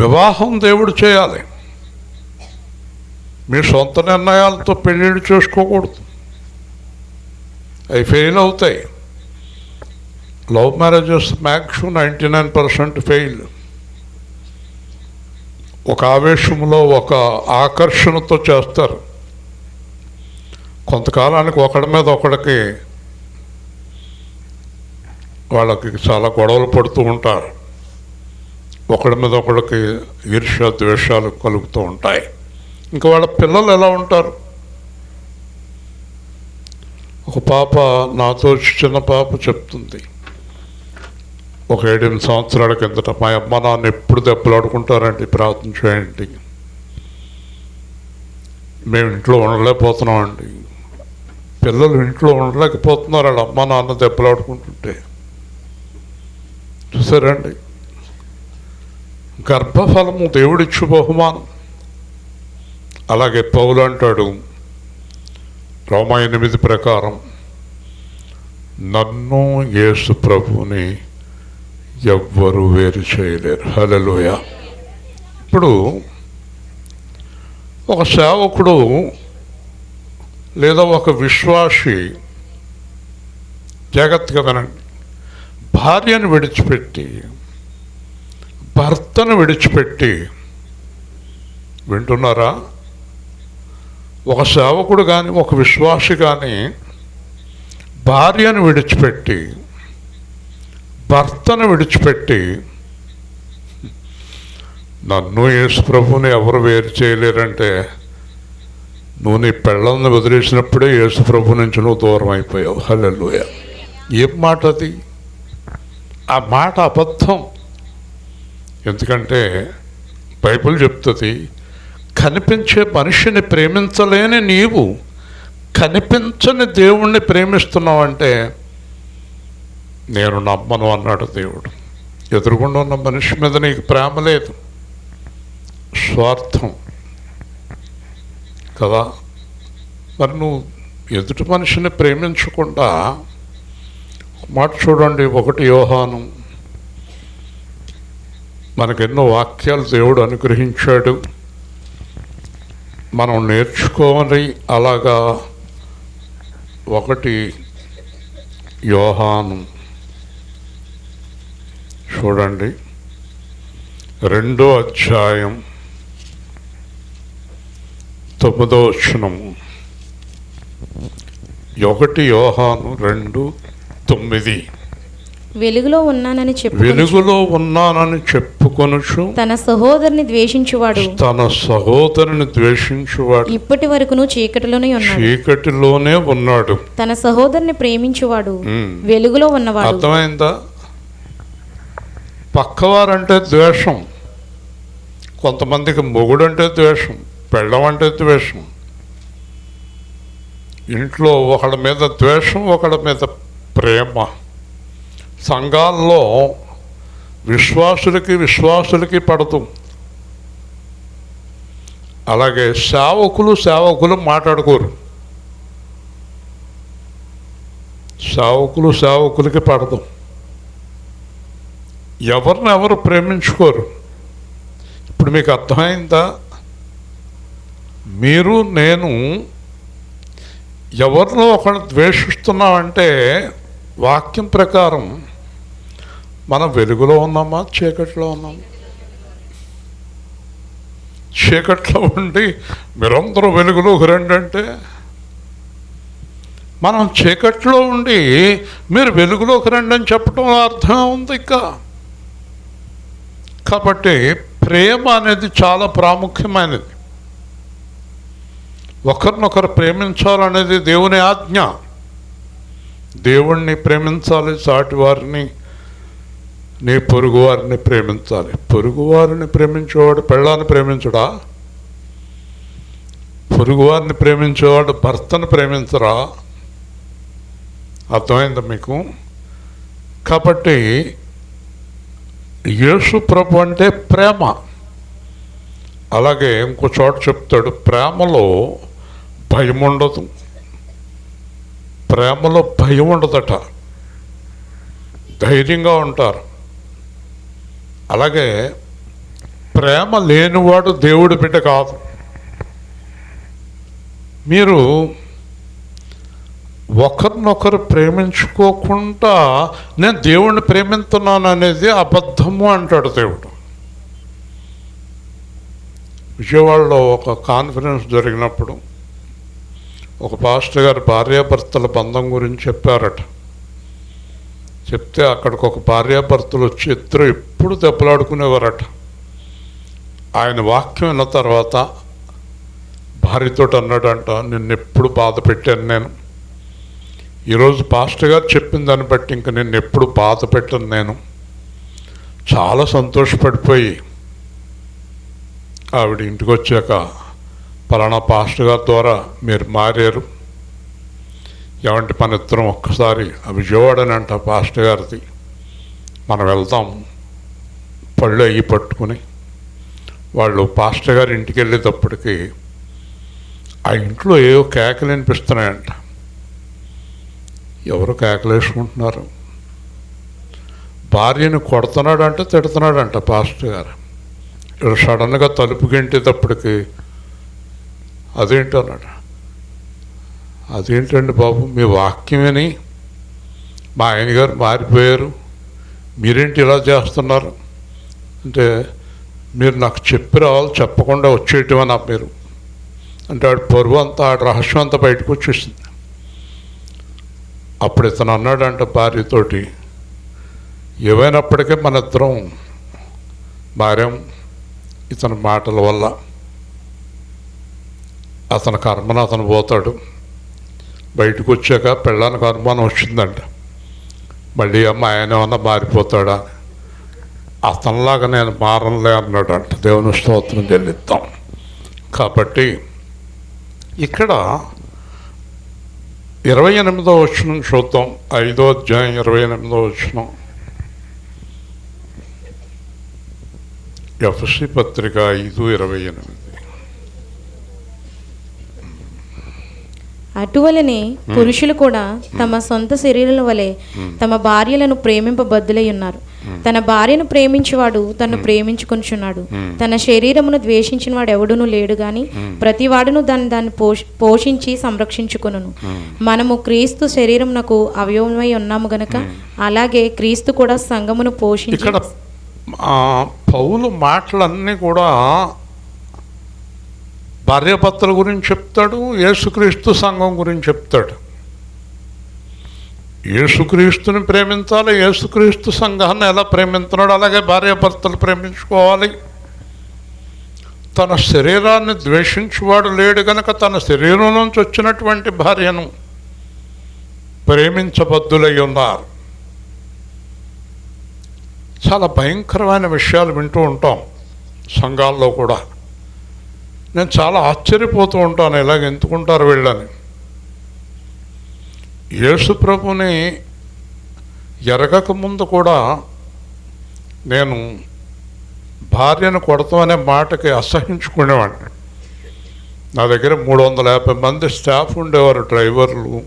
వివాహం దేవుడు చేయాలి. మీ సొంత నిర్ణయాలతో పెళ్ళిళ్ళు చేసుకోకూడదు, అవి ఫెయిల్ అవుతాయి. Love marriages maximum 99% fail. ఒక ఆవేశంలో, ఒక ఆకర్షణతో చేస్తారు. కొంతకాలానికి ఒకడి మీద ఒకడికి వాళ్ళకి చాలా గొడవలు పడుతూ ఉంటారు. ఒకడి మీద ఒకడికి ఈర్ష్య ద్వేషాలు కలుగుతూ ఉంటాయి. ఇంకా వాళ్ళ పిల్లలు ఎలా ఉంటారు? ఒక పాప నాతో చిన్న పాప చెప్తుంది, ఒక 7-8 సంవత్సరాల కిందట మా అమ్మ నాన్న ఎప్పుడు దెబ్బలాడుకుంటారండి, ప్రార్థన చేయండి, మేము ఇంట్లో ఉండలేకపోతున్నామండి. పిల్లలు ఇంట్లో ఉండలేకపోతున్నారు వాళ్ళ అమ్మ నాన్న దెబ్బలాడుకుంటుంటే. చూసారండి, గర్భఫలము దేవుడిచ్చు బహుమానం. అలాగే పౌలు అంటాడు రోమా 8 ప్రకారం, నన్ను యేసు ప్రభువుని ఎవ్వరూ వేరు చేయలేరు. హల్లెలూయా. ఇప్పుడు ఒక సేవకుడు లేదా ఒక విశ్వాసి, జాగ్రత్తగా వినండి, భార్యను విడిచిపెట్టి, భర్తను విడిచిపెట్టి, వింటున్నారా? ఒక సేవకుడు కానీ ఒక విశ్వాసి కానీ భార్యను విడిచిపెట్టి, భర్తను విడిచిపెట్టి, నన్ను యేసు ప్రభువుని ఎవరు వేరు చేయలేరంటే, నువ్వు నీ పెళ్ళని వదిలేసినప్పుడే యేసు ప్రభు నుంచి నువ్వు దూరం అయిపోయావు. హల్లెలూయా. ఏం మాట అది? ఆ మాట అబద్ధం. ఎందుకంటే బైబిల్ చెప్తుంది, కనిపించే మనిషిని ప్రేమించలేని నీవు కనిపించని దేవుణ్ణి ప్రేమిస్తున్నావంటే నేను నమ్మను అన్నాడు దేవుడు. ఎదురుగుండా ఉన్న మనిషి మీద నీకు ప్రేమ లేదు, స్వార్థం కదా. మరి నువ్వు ఎదుటి మనిషిని ప్రేమించకుండా, మాట చూడండి, 1 యోహాను, మనకెన్నో వాక్యాలు దేవుడు అనుగ్రహించాడు, మనం నేర్చుకోవాలి. అలాగా 1 యోహాను చూడండి, 2వ అధ్యాయం 9వ వచనము. 1 యోహాను 2:9. వెలుగులో ఉన్నానని వెలుగులో ఉన్నానని చెప్పుకొనుచు తన సహోదరుని ద్వేషించువాడు, తన సహోదరుని ద్వేషించువాడు ఇప్పటి వరకును చీకటిలోనే ఉన్నాడు. చీకటిలోనే ఉన్నాడు. తన సహోదరుని ప్రేమించువాడు వెలుగులో ఉన్నవాడు. అర్థమైందా? పక్కవారంటే ద్వేషం. కొంతమందికి మొగుడంటే ద్వేషం, పెళ్ళం అంటే ద్వేషం. ఇంట్లో ఒకళ్ళ మీద ద్వేషం, ఒకళ్ళ మీద ప్రేమ. సంఘాల్లో విశ్వాసులకి పడదు. అలాగే సేవకులు మాట్లాడుకోరు. సేవకులకి పడదు. ఎవరిని ఎవరు ప్రేమించుకోరు. ఇప్పుడు మీకు అర్థమైందా? మీరు నేను ఎవరినో ఒకరు ద్వేషిస్తున్నామంటే వాక్యం ప్రకారం మనం వెలుగులో ఉన్నామా, చీకట్లో ఉన్నామా? చీకట్లో ఉండి మీరందరూ వెలుగులోకి రండి అంటే, మనం చీకట్లో ఉండి మీరు వెలుగులోకి రండి అని చెప్పడం అర్థం ఉంది. ఇంకా కాబట్టి ప్రేమ అనేది చాలా ప్రాముఖ్యమైనది. ఒకరినొకరు ప్రేమించాలనేది దేవుని ఆజ్ఞ. దేవుణ్ణి ప్రేమించాలి, సాటి వారిని, నీ పొరుగువారిని ప్రేమించాలి. పొరుగువారిని ప్రేమించేవాడు పెళ్ళాన్ని ప్రేమించడా? పొరుగువారిని ప్రేమించేవాడు భర్తను ప్రేమించరా? అర్థమైందా మీకు? కాబట్టి యేసు ప్రభు అంటే ప్రేమ. అలాగే ఇంకో చోట చెప్తాడు, ప్రేమలో భయం ఉండదు. ప్రేమలో భయం ఉండదట, ధైర్యంగా ఉంటారు. అలాగే ప్రేమ లేనివాడు దేవుడి బిడ్డ కాదు. మీరు ఒకరినొకరు ప్రేమించుకోకుండా నేను దేవుణ్ణి ప్రేమిస్తున్నాను అనేది అబద్ధము అంటాడు దేవుడు. విజయవాడలో ఒక కాన్ఫరెన్స్ జరిగినప్పుడు ఒక పాస్టర్ గారు భార్యాభర్తల బంధం గురించి చెప్పారట. చెప్తే అక్కడికి ఒక భార్యాభర్తలు వచ్చి ఇద్దరు ఎప్పుడు దెబ్బలాడుకునేవారట. ఆయన వాక్యం విన్న తర్వాత భార్యతో అన్నాడంట, నిన్నెప్పుడు బాధ పెట్టాను నేను, ఈరోజు పాస్టర్ గారు చెప్పిన దాన్ని బట్టి ఇంక నిన్ను ఎప్పుడు బాధ పెట్టను నేను. చాలా సంతోషపడిపోయి ఆవిడ ఇంటికి వచ్చాక, పలానా పాస్టర్ గారి ద్వారా మీరు మారారు, ఏమంటే మన ఇద్దరం ఒక్కసారి విజయవాడనంట పాస్టర్ గారిది, మనం వెళ్దాం పళ్ళు అయ్యి పట్టుకుని. వాళ్ళు పాస్టర్ గారి ఇంటికి వెళ్ళేటప్పటికి ఆ ఇంట్లో ఏవో కేకలు వినిపిస్తున్నాయంట. ఎవరు కేకలు వేసుకుంటున్నారు? భార్యను కొడుతున్నాడంటే తిడుతున్నాడంట పాస్టర్ గారు. ఇక్కడ సడన్గా తలుపు గెంటేటప్పటికి అదేంటి అన్నాడు. అదేంటండి బాబు, మీ వాక్యం విని మా ఆయన గారు మారిపోయారు, మీరేంటి ఇలా చేస్తున్నారు అంటే, మీరు నాకు చెప్పి రావాలి, చెప్పకుండా వచ్చేయటమన్నా మీరు అంటే, ఆడు పరువు అంతా, ఆడు రహస్యం అంతా బయటకు వచ్చేసింది. అప్పుడు ఇతను అన్నాడంట భార్యతోటి, ఏమైనప్పటికీ మన ఇద్దరం మారాం ఇతని మాటల వల్ల. అతని కర్మను అతను పోతాడు. బయటకు వచ్చాక పెళ్ళానికి అనుమానం వచ్చిందంట, మళ్ళీ అమ్మ ఆయన ఏమన్నా మారిపోతాడా? అతనిలాగా నేను మారనులే అన్నాడంట. దేవుని స్తోత్రం చెల్లిద్దాం. కాబట్టి ఇక్కడ 28వ వచనం చూద్దాం. 5వ అధ్యాయం 28వ వచనం. ఎఫెసీ పత్రిక 5:28. అటువలనే పురుషులు కూడా తమ సొంత శరీరాల వలె తమ భార్యలను ప్రేమింపబద్దులై ఉన్నారు. తన భార్యను ప్రేమించేవాడు తన్ను ప్రేమించుకొనుచున్నాడు. తన శరీరమును ద్వేషించిన వాడు ఎవడునూ లేడు గాని ప్రతివాడును దాన్ని పోషించి సంరక్షించుకొనును. మనము క్రీస్తు శరీరమునకు అవయవమై ఉన్నాము గనుక అలాగే క్రీస్తు కూడా సంఘమును పోషించి. ఇక్కడ పౌలు మాటలన్నీ కూడా భార్యాభర్తల గురించి చెప్తాడు, యేసుక్రీస్తు సంఘం గురించి చెప్తాడు. యేసుక్రీస్తుని ప్రేమించాలి, యేసుక్రీస్తు సంఘాన్ని ఎలా ప్రేమిస్తున్నాడు అలాగే భార్యాభర్తలు ప్రేమించుకోవాలి. తన శరీరాన్ని ద్వేషించువాడు లేడు గనక తన శరీరం నుంచి వచ్చినటువంటి భార్యను ప్రేమించబద్దులై ఉన్నారు. చాలా భయంకరమైన విషయాలు వింటూ ఉంటాం సంఘాల్లో కూడా. నేను చాలా ఆశ్చర్యపోతూ ఉంటాను, ఇలాగ ఎందుకుంటారు వీళ్ళని. యేసు ప్రభుని ఎరగక ముందు కూడా నేను భార్యను కొడతామనే మాటకి అసహించుకునేవాడిని. నా దగ్గర 350 మంది స్టాఫ్ ఉండేవారు, డ్రైవర్లు.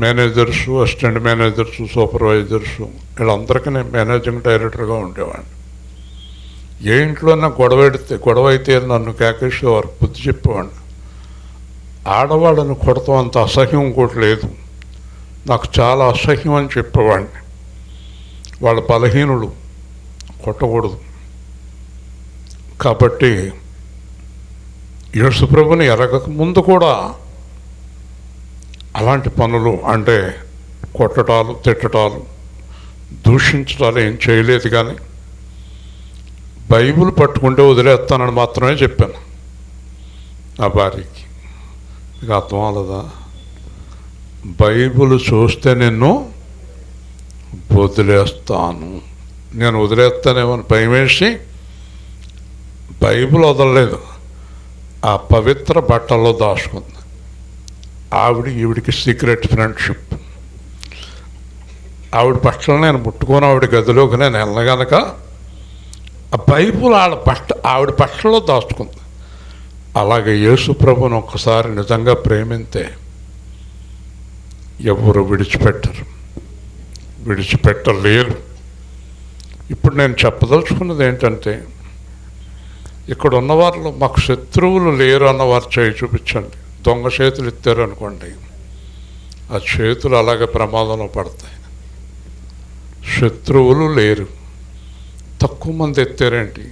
మేనేజర్సు, అసిస్టెంట్ మేనేజర్సు, సూపర్వైజర్సు వీళ్ళందరికీ నేను మేనేజింగ్ డైరెక్టర్గా ఉండేవాడిని. ఏ ఇంట్లోనే గొడవ అయితే నన్ను కేకేసేవారు, బుద్ధి చెప్పేవాడిని. ఆడవాళ్ళని కొడతాం అంత అసహ్యం ఇంకోటి లేదు, నాకు చాలా అసహ్యం అని చెప్పేవాడిని. వాళ్ళ బలహీనులు, కొట్టకూడదు. కాబట్టి యేసుప్రభుని ఎరగక ముందు కూడా అలాంటి పనులు అంటే కొట్టడాలు, తిట్టడాలు, దూషించడాలు ఏం చేయలేదు. కానీ బైబిల్ పట్టుకుంటే వదిలేస్తానని మాత్రమే చెప్పాను నా భార్యకి. మీకు అర్థం అవ్వలేదా? బైబిల్ చూస్తే నిన్ను వదిలేస్తాను, నేను వదిలేస్తానేమని భయమేసి బైబిల్ వదలలేదు, ఆ పవిత్ర బట్టల్లో దాచుకుంది. ఈవిడికి సీక్రెట్ ఫ్రెండ్షిప్. ఆవిడ బట్టలు నేను ముట్టుకొని ఆవిడ గదిలోకి నేను వెళ్ళగనక ఆ బైబిల్ ఆవిడ బట్టల్లో దాచుకుంది. అలాగే యేసు ప్రభుని ఒక్కసారి నిజంగా ప్రేమింతే ఎవరు విడిచిపెట్టలేరు. ఇప్పుడు నేను చెప్పదలుచుకున్నది ఏంటంటే, ఇక్కడ ఉన్నవారిలో మాకు శత్రువులు లేరు అన్నవారు చేయి చూపించండి. దొంగ చేతులు ఎత్తారు అనుకోండి, ఆ చేతులు అలాగే ప్రమాదంలో పడతాయి. శత్రువులు లేరు. తక్కువ మంది ఎత్తారేంటి?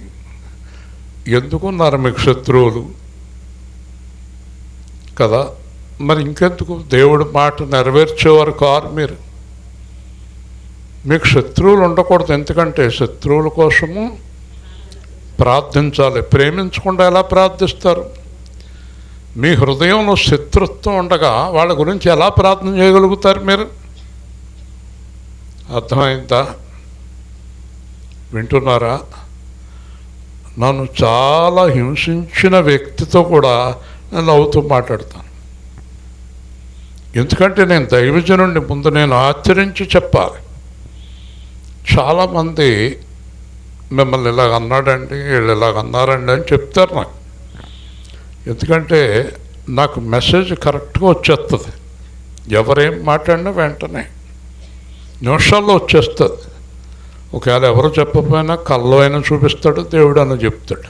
ఎందుకున్నారు మీకు శత్రువులు కదా? మరి ఇంకెందుకు? దేవుడి మాట నెరవేర్చేవారు కారు మీరు. మీకు శత్రువులు ఉండకూడదు. ఎందుకంటే శత్రువుల కోసము ప్రార్థించాలి. ప్రేమించకుండా ఎలా ప్రార్థిస్తారు? మీ హృదయంలో శత్రుత్వం ఉండగా వాళ్ళ గురించి ఎలా ప్రార్థన చేయగలుగుతారు మీరు? అర్థమైందా? వింటున్నారా? నన్ను చాలా హింసించిన వ్యక్తితో కూడా నేను నవ్వుతూ మాట్లాడతాను. ఎందుకంటే నేను దైవజనుడిని ముందు నేను ఆచరించి చెప్పాలి. చాలామంది మిమ్మల్ని ఇలాగ అన్నాడండి, వీళ్ళు ఇలాగ అన్నారండి అని చెప్తారు నాకు. ఎందుకంటే నాకు మెసేజ్ కరెక్ట్గా వచ్చేస్తుంది. ఎవరేం మాట్లాడినా వెంటనే నిమిషాల్లో వచ్చేస్తుంది. ఒకవేళ ఎవరు చెప్పకపోయినా కళ్ళు అయినా చూపిస్తాడు, దేవుడు అని చెప్తాడు.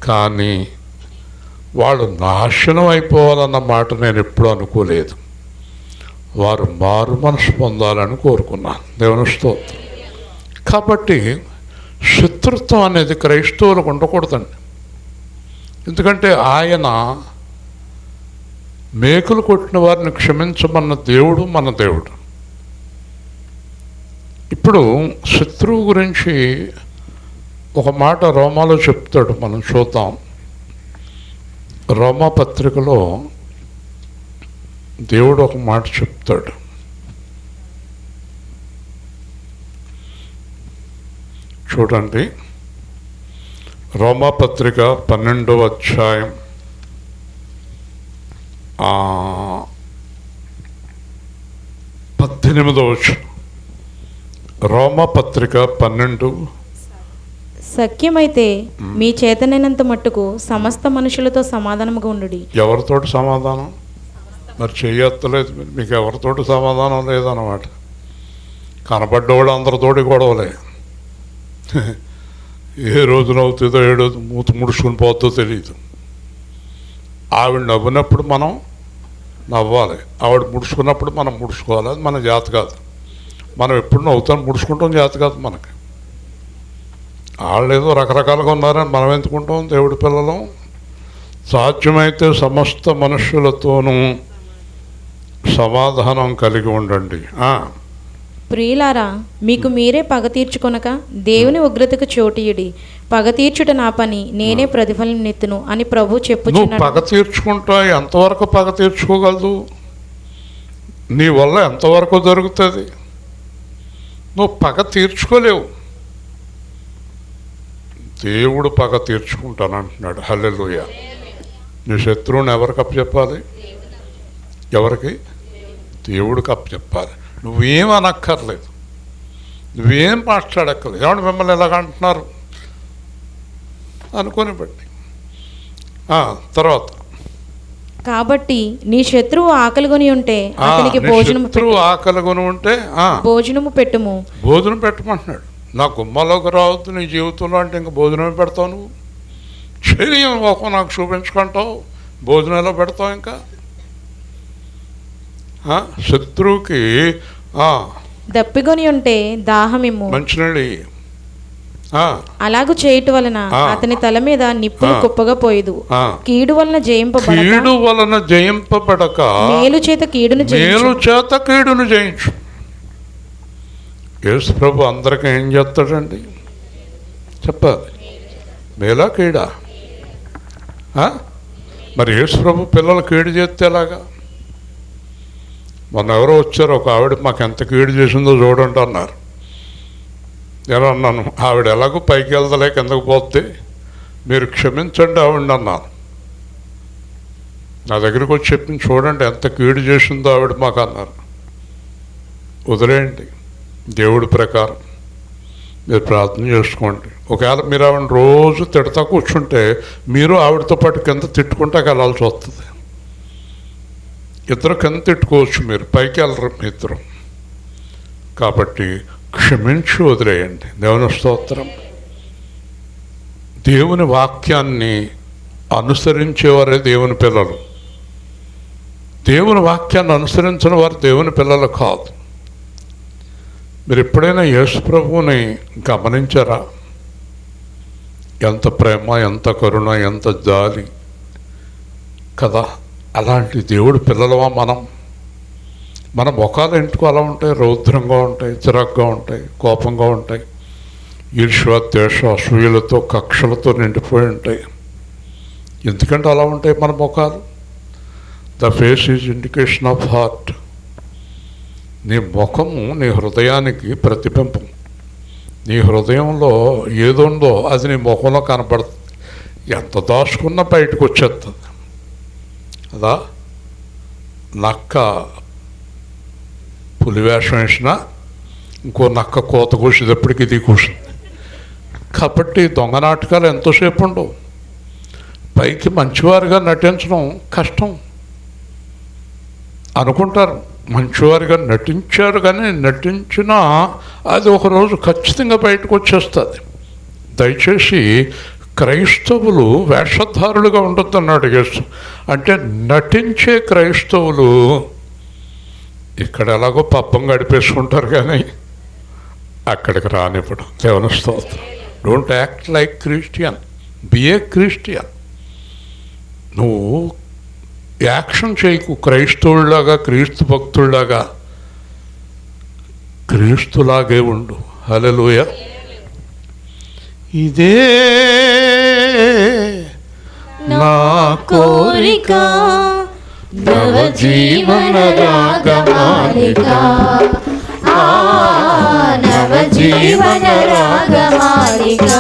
కానీ వాళ్ళు నాశనం అయిపోవాలన్న మాట నేను ఎప్పుడూ అనుకోలేదు. వారు మారు మనసు పొందాలని కోరుకున్నాను. దేవుని స్తోత్రం. కాబట్టి శత్రుత్వం అనేది క్రైస్తవులకు ఉండకూడదండి. ఎందుకంటే ఆయన మేకులు కొట్టిన వారిని క్షమించమన్న దేవుడు మన దేవుడు. ఇప్పుడు శత్రువు గురించి ఒక మాట రోమాలో చెప్తాడు, మనం చూద్దాం. రోమా పత్రికలో దేవుడు ఒక మాట చెప్తాడు. చూడండి, రోమా పత్రిక 12వ అధ్యాయం 18వ వచనం. రోమా పత్రిక 12. సఖ్యమైతే మీ చేతనైనంత మట్టుకు సమస్త మనుషులతో సమాధానముగా ఉండుడి. ఎవరితోటి సమాధానం? మరి చేయత్తలేదు. మీకు ఎవరితోటి సమాధానం లేదన్నమాట. కనపడ్డవాడు అందరితోటి గొడవలే. ఏ రోజున అవుతుందో ఏడో మూత ముడుచుకుని పోతుందో తెలియదు. ఆవిడ నవ్వినప్పుడు మనం నవ్వాలి, ఆవిడ ముడుచుకున్నప్పుడు మనం ముడుచుకోవాలి. అది మన జాత కాదు. మనం ఎప్పుడు నవ్వుతాం, ముడుచుకుంటాం జాత కాదు మనకి. వాళ్ళు ఏదో రకరకాలుగా ఉన్నారని మనం ఎందుకుంటాం? దేవుడి పిల్లలు. సాధ్యమైతే సమస్త మనుషులతోనూ సమాధానం కలిగి ఉండండి. ప్రియులారా, మీకు మీరే పగ తీర్చుకొనక దేవుని ఉగ్రతకు చోటియుడి. పగ తీర్చుట నా పని, నేనే ప్రతిఫలం నెత్తును అని ప్రభు చెప్పుచున్నాడు. పగ తీర్చుకుంటా ఎంతవరకు పగ తీర్చుకోగలదు? నీ వల్ల ఎంతవరకు జరుగుతుంది? నువ్వు పగ తీర్చుకోలేవు. దేవుడు పగ తీర్చుకుంటానంటున్నాడు. హల్లెలూయా. నీ శత్రువుని ఎవరికి అప్పచెప్పాలి? ఎవరికి? దేవుడికి అప్పచెప్పాలి. నువ్వేం అనక్కర్లేదు, నువ్వేం మాట్లాడక్కర్లేదు. ఏమంటే మిమ్మల్ని ఎలాగ అంటున్నారు అనుకొని బట్టి. తర్వాత కాబట్టి నీ శత్రువు ఆకలిగొని ఉంటే ఆ, అతనికి నీ భోజనము శత్రువు ఆకలిగొని ఉంటే భోజనము పెట్టుము. భోజనం పెట్టమంటున్నాడు. నా గుమ్మలోకి రావద్దు నీ జీవితంలో అంటే ఇంకా భోజనమే పెడతావు నువ్వు. శరీరం ఒక నాకు చూపించుకుంటావు, భోజనంలో పెడతావు. ఇంకా శత్రువుకి దప్పిగొని ఉంటే దాహమిమ్ము. మంచినీళ్ళు అలాగూ చేయటం వలన అతని తల మీద నిప్పులు కుప్పగా పోయేదు. కీడు వలన జయింపబడక మేలు చేత కీడును జయించు. యేసు ప్రభు అందరికీ ఏం చేస్తాడండి చెప్పాలి? మేలా కీడా? మరి యేసు ప్రభు పిల్లలు కీడు చేస్తే ఎలాగా? మొన్న ఎవరో వచ్చారు, ఒక ఆవిడ మాకు ఎంత కీడు చేసిందో చూడండి అన్నారు. నేను అన్నాను, ఆవిడ ఎలాగో పైకి వెళ్తలే కిందకు పోతే మీరు క్షమించండి ఆవిడ అన్నాను. నా దగ్గరికి వచ్చి చెప్పింది, చూడండి ఎంత కీడు చేసిందో ఆవిడ మాకు అన్నారు. వదిలేయండి, దేవుడి ప్రకారం మీరు ప్రార్థన చేసుకోండి. ఒకవేళ మీరు ఆవిడ రోజు తిడతా కూర్చుంటే మీరు ఆవిడతో పాటు కింద తిట్టుకుంటా వెళ్ళాల్సి వస్తుంది. ఇద్దరు కింద తిట్టుకోవచ్చు, మీరు పైకి వెళ్ళరు మీ ఇద్దరు. కాబట్టి క్షమించి వదిలేయండి. దేవుని స్తోత్రం. దేవుని వాక్యాన్ని అనుసరించేవారే దేవుని పిల్లలు. దేవుని వాక్యాన్ని అనుసరించిన వారు దేవుని పిల్లలు కాదు. మీరు ఎప్పుడైనా యేసు ప్రభువుని గమనించారా? ఎంత ప్రేమ, ఎంత కరుణ, ఎంత జాలి కదా. అలాంటి దేవుడి పిల్లలమా మనం? మన ముఖాలు ఎందుకు అలా ఉంటాయి? రౌద్రంగా ఉంటాయి, చిరాగ్గా ఉంటాయి, కోపంగా ఉంటాయి, ఈర్ష్య, ద్వేష, అసూయలతో, కక్షలతో నిండిపోయి ఉంటాయి. ఎందుకంటే అలా ఉంటాయి మన ముఖాలు? The face is indication of heart. నీ ముఖము నీ హృదయానికి ప్రతిబింబం. నీ హృదయంలో ఏదుందో అది నీ ముఖంలో కనపడుతుంది. ఎంత దాచుకున్నా బయటకు వచ్చేస్తుంది. అదా నక్క పులివేషం వేసినా ఇంకో నక్క కోత కూసేటప్పటికి ఇది కూసింది. కాబట్టి దొంగ నాటకాలు ఎంతోసేపు ఉండవు. పైకి మంచివారిగా నటించడం కష్టం అనుకుంటారు. మంచివారిగా నటించారు, కానీ నటించినా అది ఒకరోజు ఖచ్చితంగా బయటకు వచ్చేస్తుంది. దయచేసి క్రైస్తవులు వేషధారులుగా ఉండొద్దన్నాడు యేసు. అంటే నటించే క్రైస్తవులు ఇక్కడ ఎలాగో పబ్బం గడిపేసుకుంటారు, కానీ అక్కడికి రానివ్వడం. దేవుని స్తోత్రం. Don't act like Christian, be a Christian. నువ్వు యాక్షన్ చేయకు క్రైస్తవుల్లాగా, క్రీస్తు భక్తుల్లాగా. క్రీస్తులాగే ఉండు. హల్లెలూయా. ఇదే నా కోరిక, నవజీవన రాగమాలిక, నవజీవన రాగమాలిక.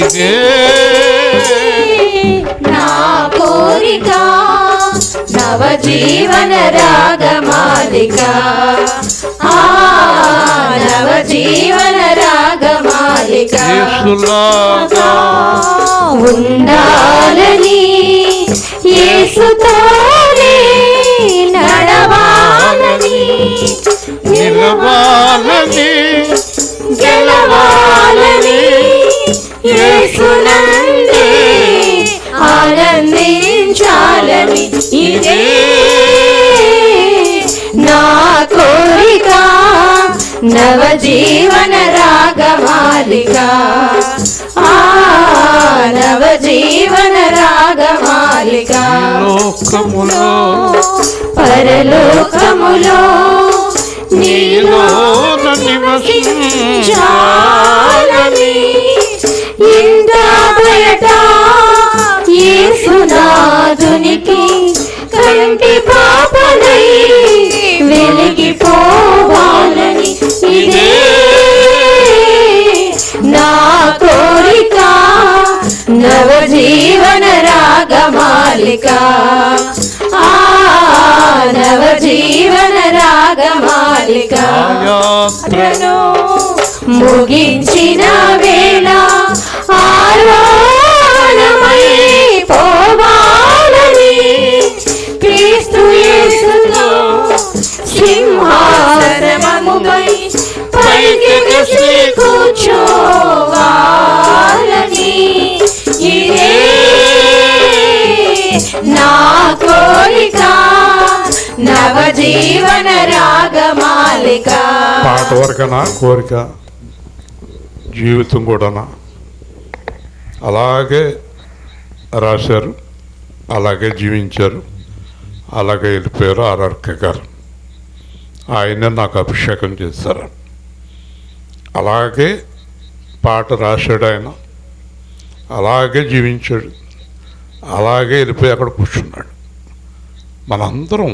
ఇదే నా కోరిక, నవజీవన రాగమాలిక, నవజీవన రాగమాలిక. యేసులాగా ఉండాలని, యేసుతోనే నడవాలని, నిలవాలని, గెలవాలని, యేసునందే ఆనందించాలని. ఇదే నా కోరిక, నవజీవన రాగమాలిక, నవజీవన రాగమాలిక. లోకములో పరలోకములో నీలో నివసించాలని, ఇంత బయట యేసునాథునికి కంటి పాపనై వెలిగిపోవాలని. ఇదే నా కోరిక, నవజీవన రాగమాలిక, నవజీవన రాగమాలిక. యాత్రను ముగించిన వేళ ఆరోహణమై పోవాలని, జీవన రాగమాలిక. పాట వరకనా కోరిక, జీవితం కూడానా? అలాగే రాశారు, అలాగే జీవించారు, అలాగే వెళ్ళిపోయారు ఆర్ఆర్కే గారు. ఆయన నాకు అభిషేకం చేశారు. అలాగే పాట రాశాడు ఆయన, అలాగే జీవించాడు, అలాగే వెళ్ళిపోయి అక్కడ కూర్చున్నాడు. మనందరం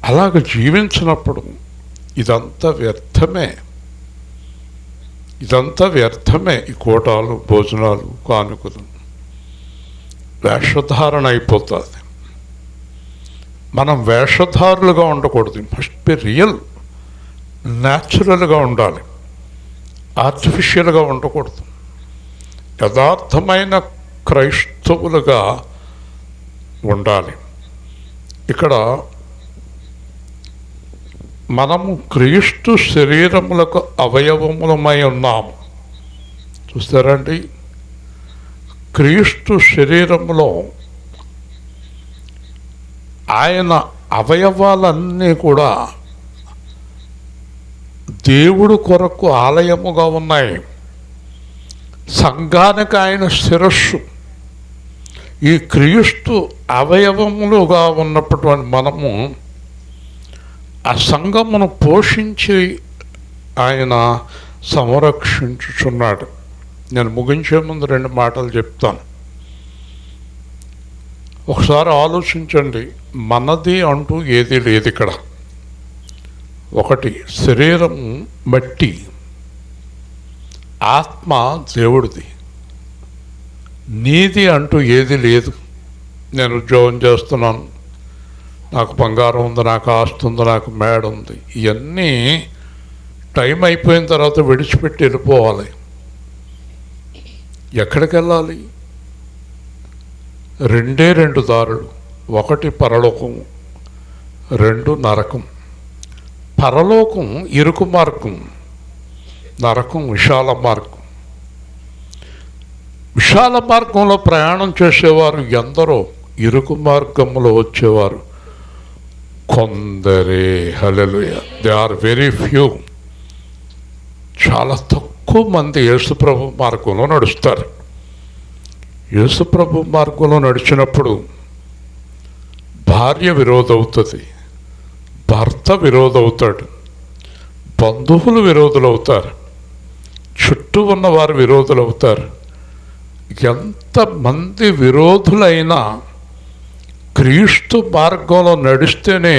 అలాగ జీవించినప్పుడు ఇదంతా వ్యర్థమే, ఇదంతా వ్యర్థమే. ఈ కోటాలు, భోజనాలు, కానుకలు వేషధారణ అయిపోతుంది. మనం వేషధారులుగా ఉండకూడదు. మస్ట్ బి రియల్, న్యాచురల్గా ఉండాలి, ఆర్టిఫిషియల్గా ఉండకూడదు. యథార్థమైన క్రైస్తవులుగా ఉండాలి. ఇక్కడ మనము క్రీస్తు శరీరములకు అవయవములమై ఉన్నాము. చూస్తారండి, క్రీస్తు శరీరములో ఆయన అవయవాలన్నీ కూడా దేవుడు కొరకు ఆలయముగా ఉన్నాయి. సంఘానికి ఆయన శిరస్సు. ఈ క్రీస్తు అవయవములుగా ఉన్నటువంటి మనము ఆ సంఘమును పోషించి ఆయన సంరక్షించుచున్నాడు. నేను ముగించే ముందు 2 మాటలు చెప్తాను. ఒకసారి ఆలోచించండి, మనది అంటూ ఏది లేదు ఇక్కడ. ఒకటి, శరీరం మట్టి, ఆత్మ దేవుడిది. నీది అంటూ ఏది లేదు. నేను ఉద్యోగం చేస్తున్నాను, నాకు బంగారం ఉంది, నాకు ఆస్తి ఉంది, నాకు మేడ ఉంది. ఇవన్నీ టైం అయిపోయిన తర్వాత విడిచిపెట్టి వెళ్ళిపోవాలి. ఎక్కడికి వెళ్ళాలి? 2 దారులు. ఒకటి పరలోకం, 2 నరకం. పరలోకం ఇరుకు మార్గం, నరకం విశాల మార్గం. విశాల మార్గంలో ప్రయాణం చేసేవారు ఎందరో, ఇరుకు మార్గంలో వచ్చేవారు కొందరే. Hallelujah. They are very few. చాలా తక్కువ మంది యేసుప్రభు మార్గంలో నడుస్తారు. యేసుప్రభు మార్గంలో నడిచినప్పుడు భార్య విరోధవుతుంది, భర్త విరోధవుతాడు, బంధువులు విరోధులవుతారు, చుట్టూ ఉన్నవారు విరోధులవుతారు. ఎంతమంది విరోధులైనా క్రీస్తు మార్గంలో నడిస్తేనే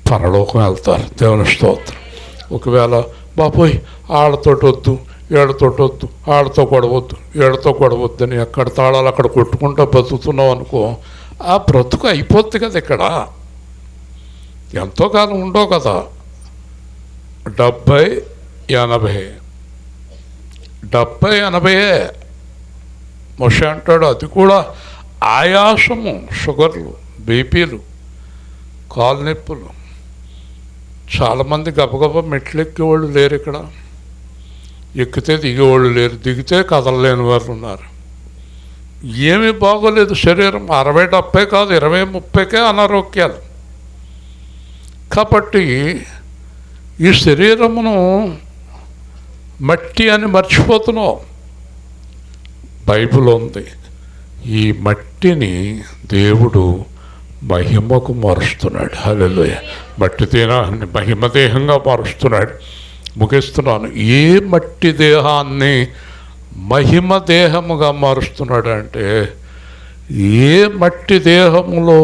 పరలోకం వెళ్తారు. దేవుని స్తోత్రం. ఒకవేళ బాబోయ్ ఆళ్ళతోటి వద్దు, ఏళ్ళతోటి వద్దు, ఆళ్ళతో గొడవద్దు, ఏళ్ళతో గొడవద్దు అని ఎక్కడ తాళాలు అక్కడ కొట్టుకుంటూ బతుకుతున్నావు అనుకో, ఆ బ్రతుకు అయిపోద్ది కదా. ఇక్కడ ఎంతో కాలం ఉండవు కదా. 70, 80, 70-80 మోషే అంటాడు. అది కూడా ఆయాసము, షుగర్లు, బీపీలు, కాలు నొప్పులు. చాలామంది గబగబా మెట్లు ఎక్కేవాళ్ళు లేరు ఇక్కడ. ఎక్కితే దిగేవాళ్ళు లేరు, దిగితే కదలలేని వారు ఉన్నారు. ఏమీ బాగోలేదు శరీరం. 60-70 కాదు, 20-30కే అనారోగ్యాలు. కాబట్టి ఈ శరీరమును మట్టి అని మర్చిపోతున్నావు. బైబిల్ ఉంది, ఈ మట్టిని దేవుడు మహిమకు మారుస్తున్నాడు. హల్లెలూయా. మట్టి దేహాన్ని మహిమ దేహంగా మారుస్తున్నాడు. ముగిస్తున్నాను. ఏ మట్టి దేహాన్ని మహిమ దేహముగా మారుస్తున్నాడు అంటే, ఏ మట్టి దేహములో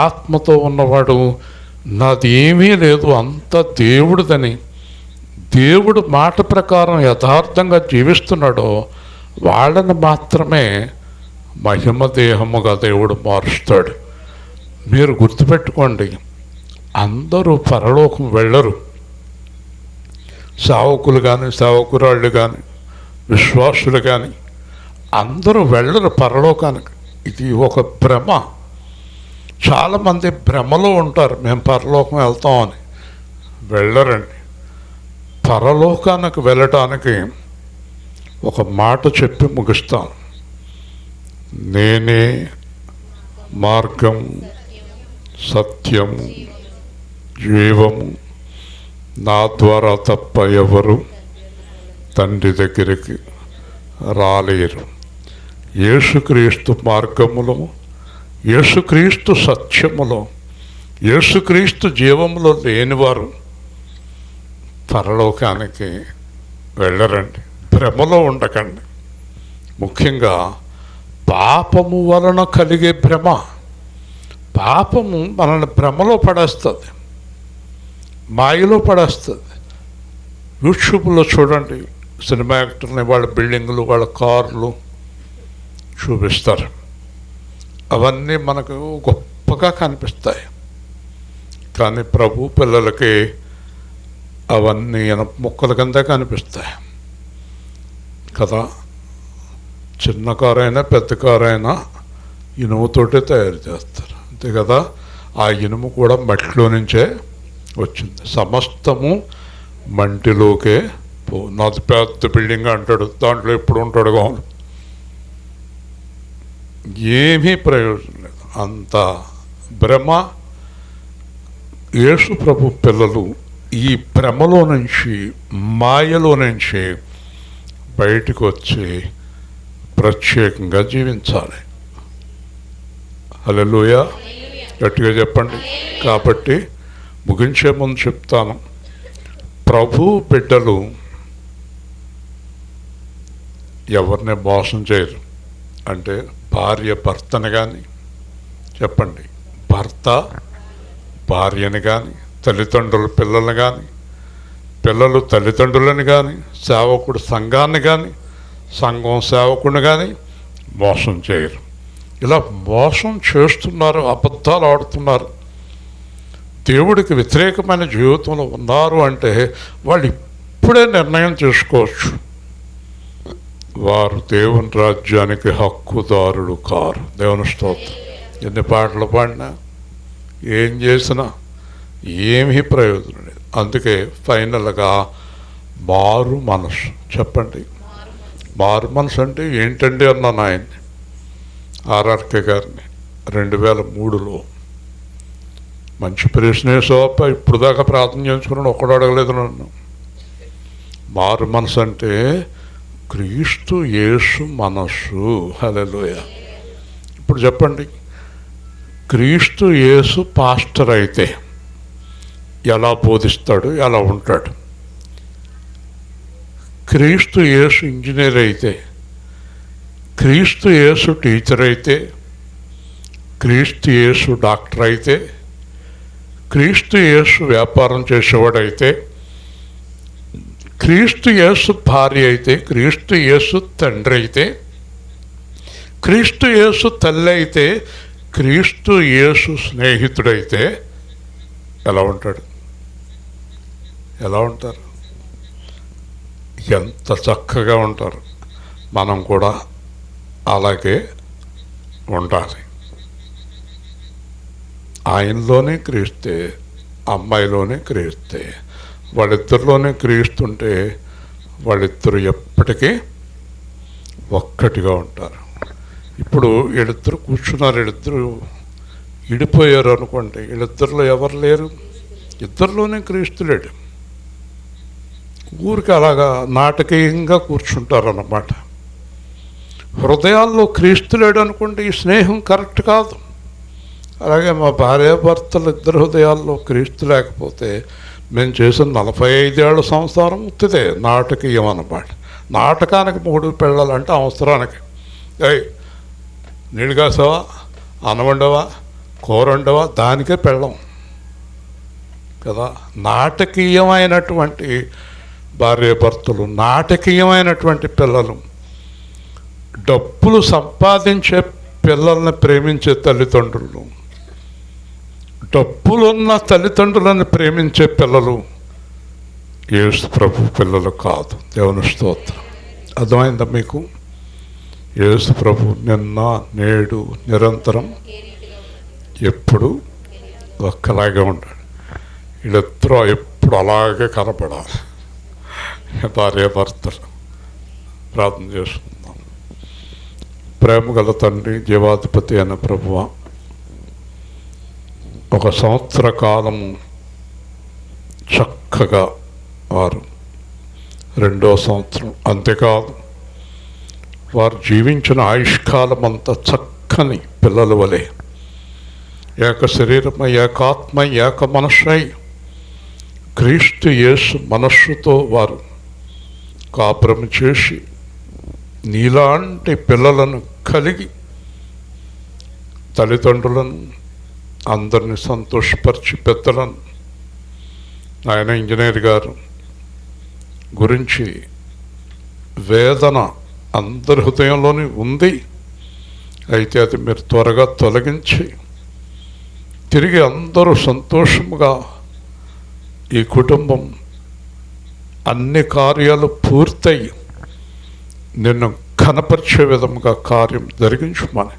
ఆత్మతో ఉన్నవాడు నాది ఏమీ లేదు అంత దేవుడిదని, దేవుడు మాట ప్రకారం యథార్థంగా జీవిస్తున్నాడో వాళ్ళని మాత్రమే మహిమ దేహముగా దేవుడు మారుస్తాడు. మీరు గుర్తుపెట్టుకోండి, అందరూ పరలోకం వెళ్ళరు. సేవకులు కానీ, సేవకురాళ్ళు కానీ, విశ్వాసులు కానీ అందరూ వెళ్ళరు పరలోకానికి. ఇది ఒక భ్రమ. చాలామంది భ్రమలో ఉంటారు, మేము పరలోకం వెళ్తామని. వెళ్ళరండి. పరలోకానికి వెళ్ళటానికి ఒక మాట చెప్పి ముగిస్తాను. నేనే మార్గం, సత్యము జీవము, నా ద్వారా తప్ప ఎవరు తండ్రి దగ్గరికి రాలేరు. యేసుక్రీస్తు మార్గములో, యేసుక్రీస్తు సత్యములో, యేసుక్రీస్తు జీవములో లేనివారు పరలోకానికి వెళ్ళరండి. భ్రమలో ఉండకండి. ముఖ్యంగా పాపము వలన కలిగే భ్రమ. పాపము మనల్ని భ్రమలో పడేస్తుంది, మాయలో పడేస్తుంది. యూట్యూబ్లో చూడండి, సినిమా యాక్టర్ని వాళ్ళ బిల్డింగులు, వాళ్ళ కార్లు చూపిస్తారు. అవన్నీ మనకు గొప్పగా కనిపిస్తాయి. కానీ ప్రభు పిల్లలకి అవన్నీ ముక్కల కింద కనిపిస్తాయి కదా. చిన్న కారైనా పెద్ద కారైనా ఇనుముతోటే తయారు చేస్తారు, అంతే కదా. ఆ ఇనుము కూడా మట్టిలో నుంచే వచ్చింది. సమస్తము మంటిలోకే నాది పెద్ద బిల్డింగ్ అంటాడు, దాంట్లో ఎప్పుడు ఉంటాడు కావాలి, ఏమీ ప్రయోజనం లేదు. అంత భ్రమ. యేసు ప్రభు పిల్లలు ఈ భ్రమలో నుంచి, మాయలో నుంచి బయటకు వచ్చి ప్రత్యేకంగా జీవించాలి. హల్లెలూయా, గట్టిగా చెప్పండి. కాబట్టి ముగించే ముందు చెప్తాను, ప్రభు బిడ్డలు ఎవరిని మోసం చేయరు. అంటే భార్య భర్తని కానీ, చెప్పండి, భర్త భార్యని కానీ, తల్లిదండ్రులు పిల్లల్ని కానీ, పిల్లలు తల్లిదండ్రులని కానీ, సేవకుడు సంఘాన్ని కానీ, సంఘం సేవకుడిని కానీ మోసం చేయరు. ఇలా మోసం చేస్తున్నారు, అబద్ధాలు ఆడుతున్నారు, దేవుడికి వ్యతిరేకమైన జీవితంలో ఉన్నారు అంటే వాళ్ళు ఇప్పుడే నిర్ణయం చేసుకోవచ్చు, వారు దేవుని రాజ్యానికి హక్కుదారులు కారు. దేవుని స్తోత్రం. ఎన్ని పాటలు పాడినా, ఏం చేసినా ఏమీ ప్రయోజనం లేదు. అందుకే ఫైనల్గా మారు మనసు. చెప్పండి, మారు మనసు అంటే ఏంటండి అన్నాను ఆయన్ని, ఆర్ఆర్కే గారిని 2003లో. మంచి ప్రశ్న వేసావప్ప, ఇప్పుడు దాకా ప్రార్థన చేసుకున్నాను, ఒక్కడు అడగలేదు నన్ను. మారు మనసు అంటే క్రీస్తు యేసు మనస్సు. హల్లెలూయా. ఇప్పుడు చెప్పండి, క్రీస్తు యేసు పాస్టర్ అయితే ఎలా బోధిస్తాడు, ఎలా ఉంటాడు? క్రీస్తు యేసు ఇంజనీర్ అయితే, క్రీస్తు యేసు టీచర్ అయితే, క్రీస్తు యేసు డాక్టర్ అయితే, క్రీస్తు యేసు వ్యాపారం చేసేవాడైతే, క్రీస్తు యేసు భార్య అయితే, క్రీస్తు యేసు తండ్రి అయితే, క్రీస్తు యేసు తల్లి అయితే, క్రీస్తు యేసు స్నేహితుడైతే ఎలా ఉంటాడు? ఎలా ఉంటారు? ఎంత చక్కగా ఉంటారు. మనం కూడా అలాగే ఉండాలి. ఆయనలోనే క్రీస్తే, అమ్మాయిలోనే క్రీస్తే, వాళ్ళిద్దరిలోనే క్రీస్తుంటే వాళ్ళిద్దరు ఎప్పటికీ ఒక్కటిగా ఉంటారు. ఇప్పుడు వీళ్ళిద్దరు కూర్చున్నారు, వీళ్ళిద్దరు విడిపోయారు అనుకోండి, వీళ్ళిద్దరిలో ఎవరు లేరు? ఇద్దరిలోనే క్రీస్తు లేడు. ఊరికి అలాగా నాటకీయంగా కూర్చుంటారు అన్నమాట. హృదయాల్లో క్రీస్తు లేడు అనుకోండి, ఈ స్నేహం కరెక్ట్ కాదు. అలాగే మా భార్యాభర్తలు ఇద్దరు హృదయాల్లో క్రీస్తు లేకపోతే మేము చేసిన 45 ఏళ్ళ సంసారం ఉత్తిదే, నాటకీయం అన్నమాట. నాటకానికి 3 పెళ్ళాలంటే అవసరానికి, నీళ్ళు కాసావా, అన్నం వండవా, కూర వండవా, దానికే పెళ్ళం కదా. నాటకీయమైనటువంటి భార్యాభర్తలు, నాటకీయమైనటువంటి పిల్లలు, డబ్బులు సంపాదించే పిల్లల్ని ప్రేమించే తల్లిదండ్రులు, డబ్బులున్న తల్లిదండ్రులను ప్రేమించే పిల్లలు యేసు ప్రభు పిల్లలు కాదు. దేవుని స్తోత్రం. అర్థమైందా మీకు? యేసు ప్రభు నిన్న నేడు నిరంతరం ఎప్పుడు ఒక్కలాగే ఉంటాడు. వీళ్ళిద్దరూ ఎప్పుడు అలాగే కనపడాలి. భార్యాభర్తలు. ప్రార్థన చేసుకుందాం. ప్రేమ గల తండ్రి, జీవాధిపతి అయిన ప్రభువా, ఒక సంవత్సర కాలము చక్కగా వారు రెండో సంవత్సరం, అంతేకాదు వారు జీవించిన ఆయుష్కాలం అంతా చక్కని పిల్లల వలె ఏక శరీరమై, ఏకాత్మ, ఏక మనస్సై క్రీస్తు యేసు మనస్సుతో వారు కాపురం చేసి నీలాంటి పిల్లలను కలిగి తల్లిదండ్రులను అందరిని సంతోషపరిచి పెద్దలను, ఆయన ఇంజనీర్ గారు గురించి వేదన అందరి హృదయంలోని ఉంది. అయితే అది మీరు త్వరగా తొలగించి తిరిగి అందరూ సంతోషముగా ఈ కుటుంబం అన్ని కార్యాలు పూర్తయి నిన్ను ఘనపరిచే విధముగా కార్యం జరిగించమని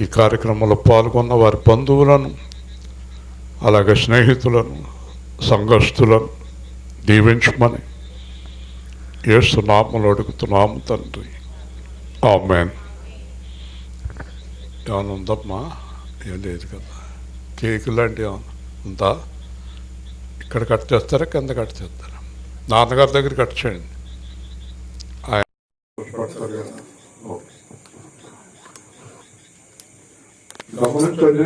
ఈ కార్యక్రమంలో పాల్గొన్న వారి బంధువులను, అలాగే స్నేహితులను, సంఘస్థులను దీవించమని యేసు నామములో అడుగుతున్నాము తండ్రి, ఆమేన్. ఏమైనా ఉందమ్మా? ఏం లేదు కదా. కేక్ లాంటి ఏమైనా ఉందా? ఇక్కడ కట్ చేస్తారా, కింద కట్ చేస్తారా? నాన్నగారి దగ్గర కట్ చేయండి. గమనించండి.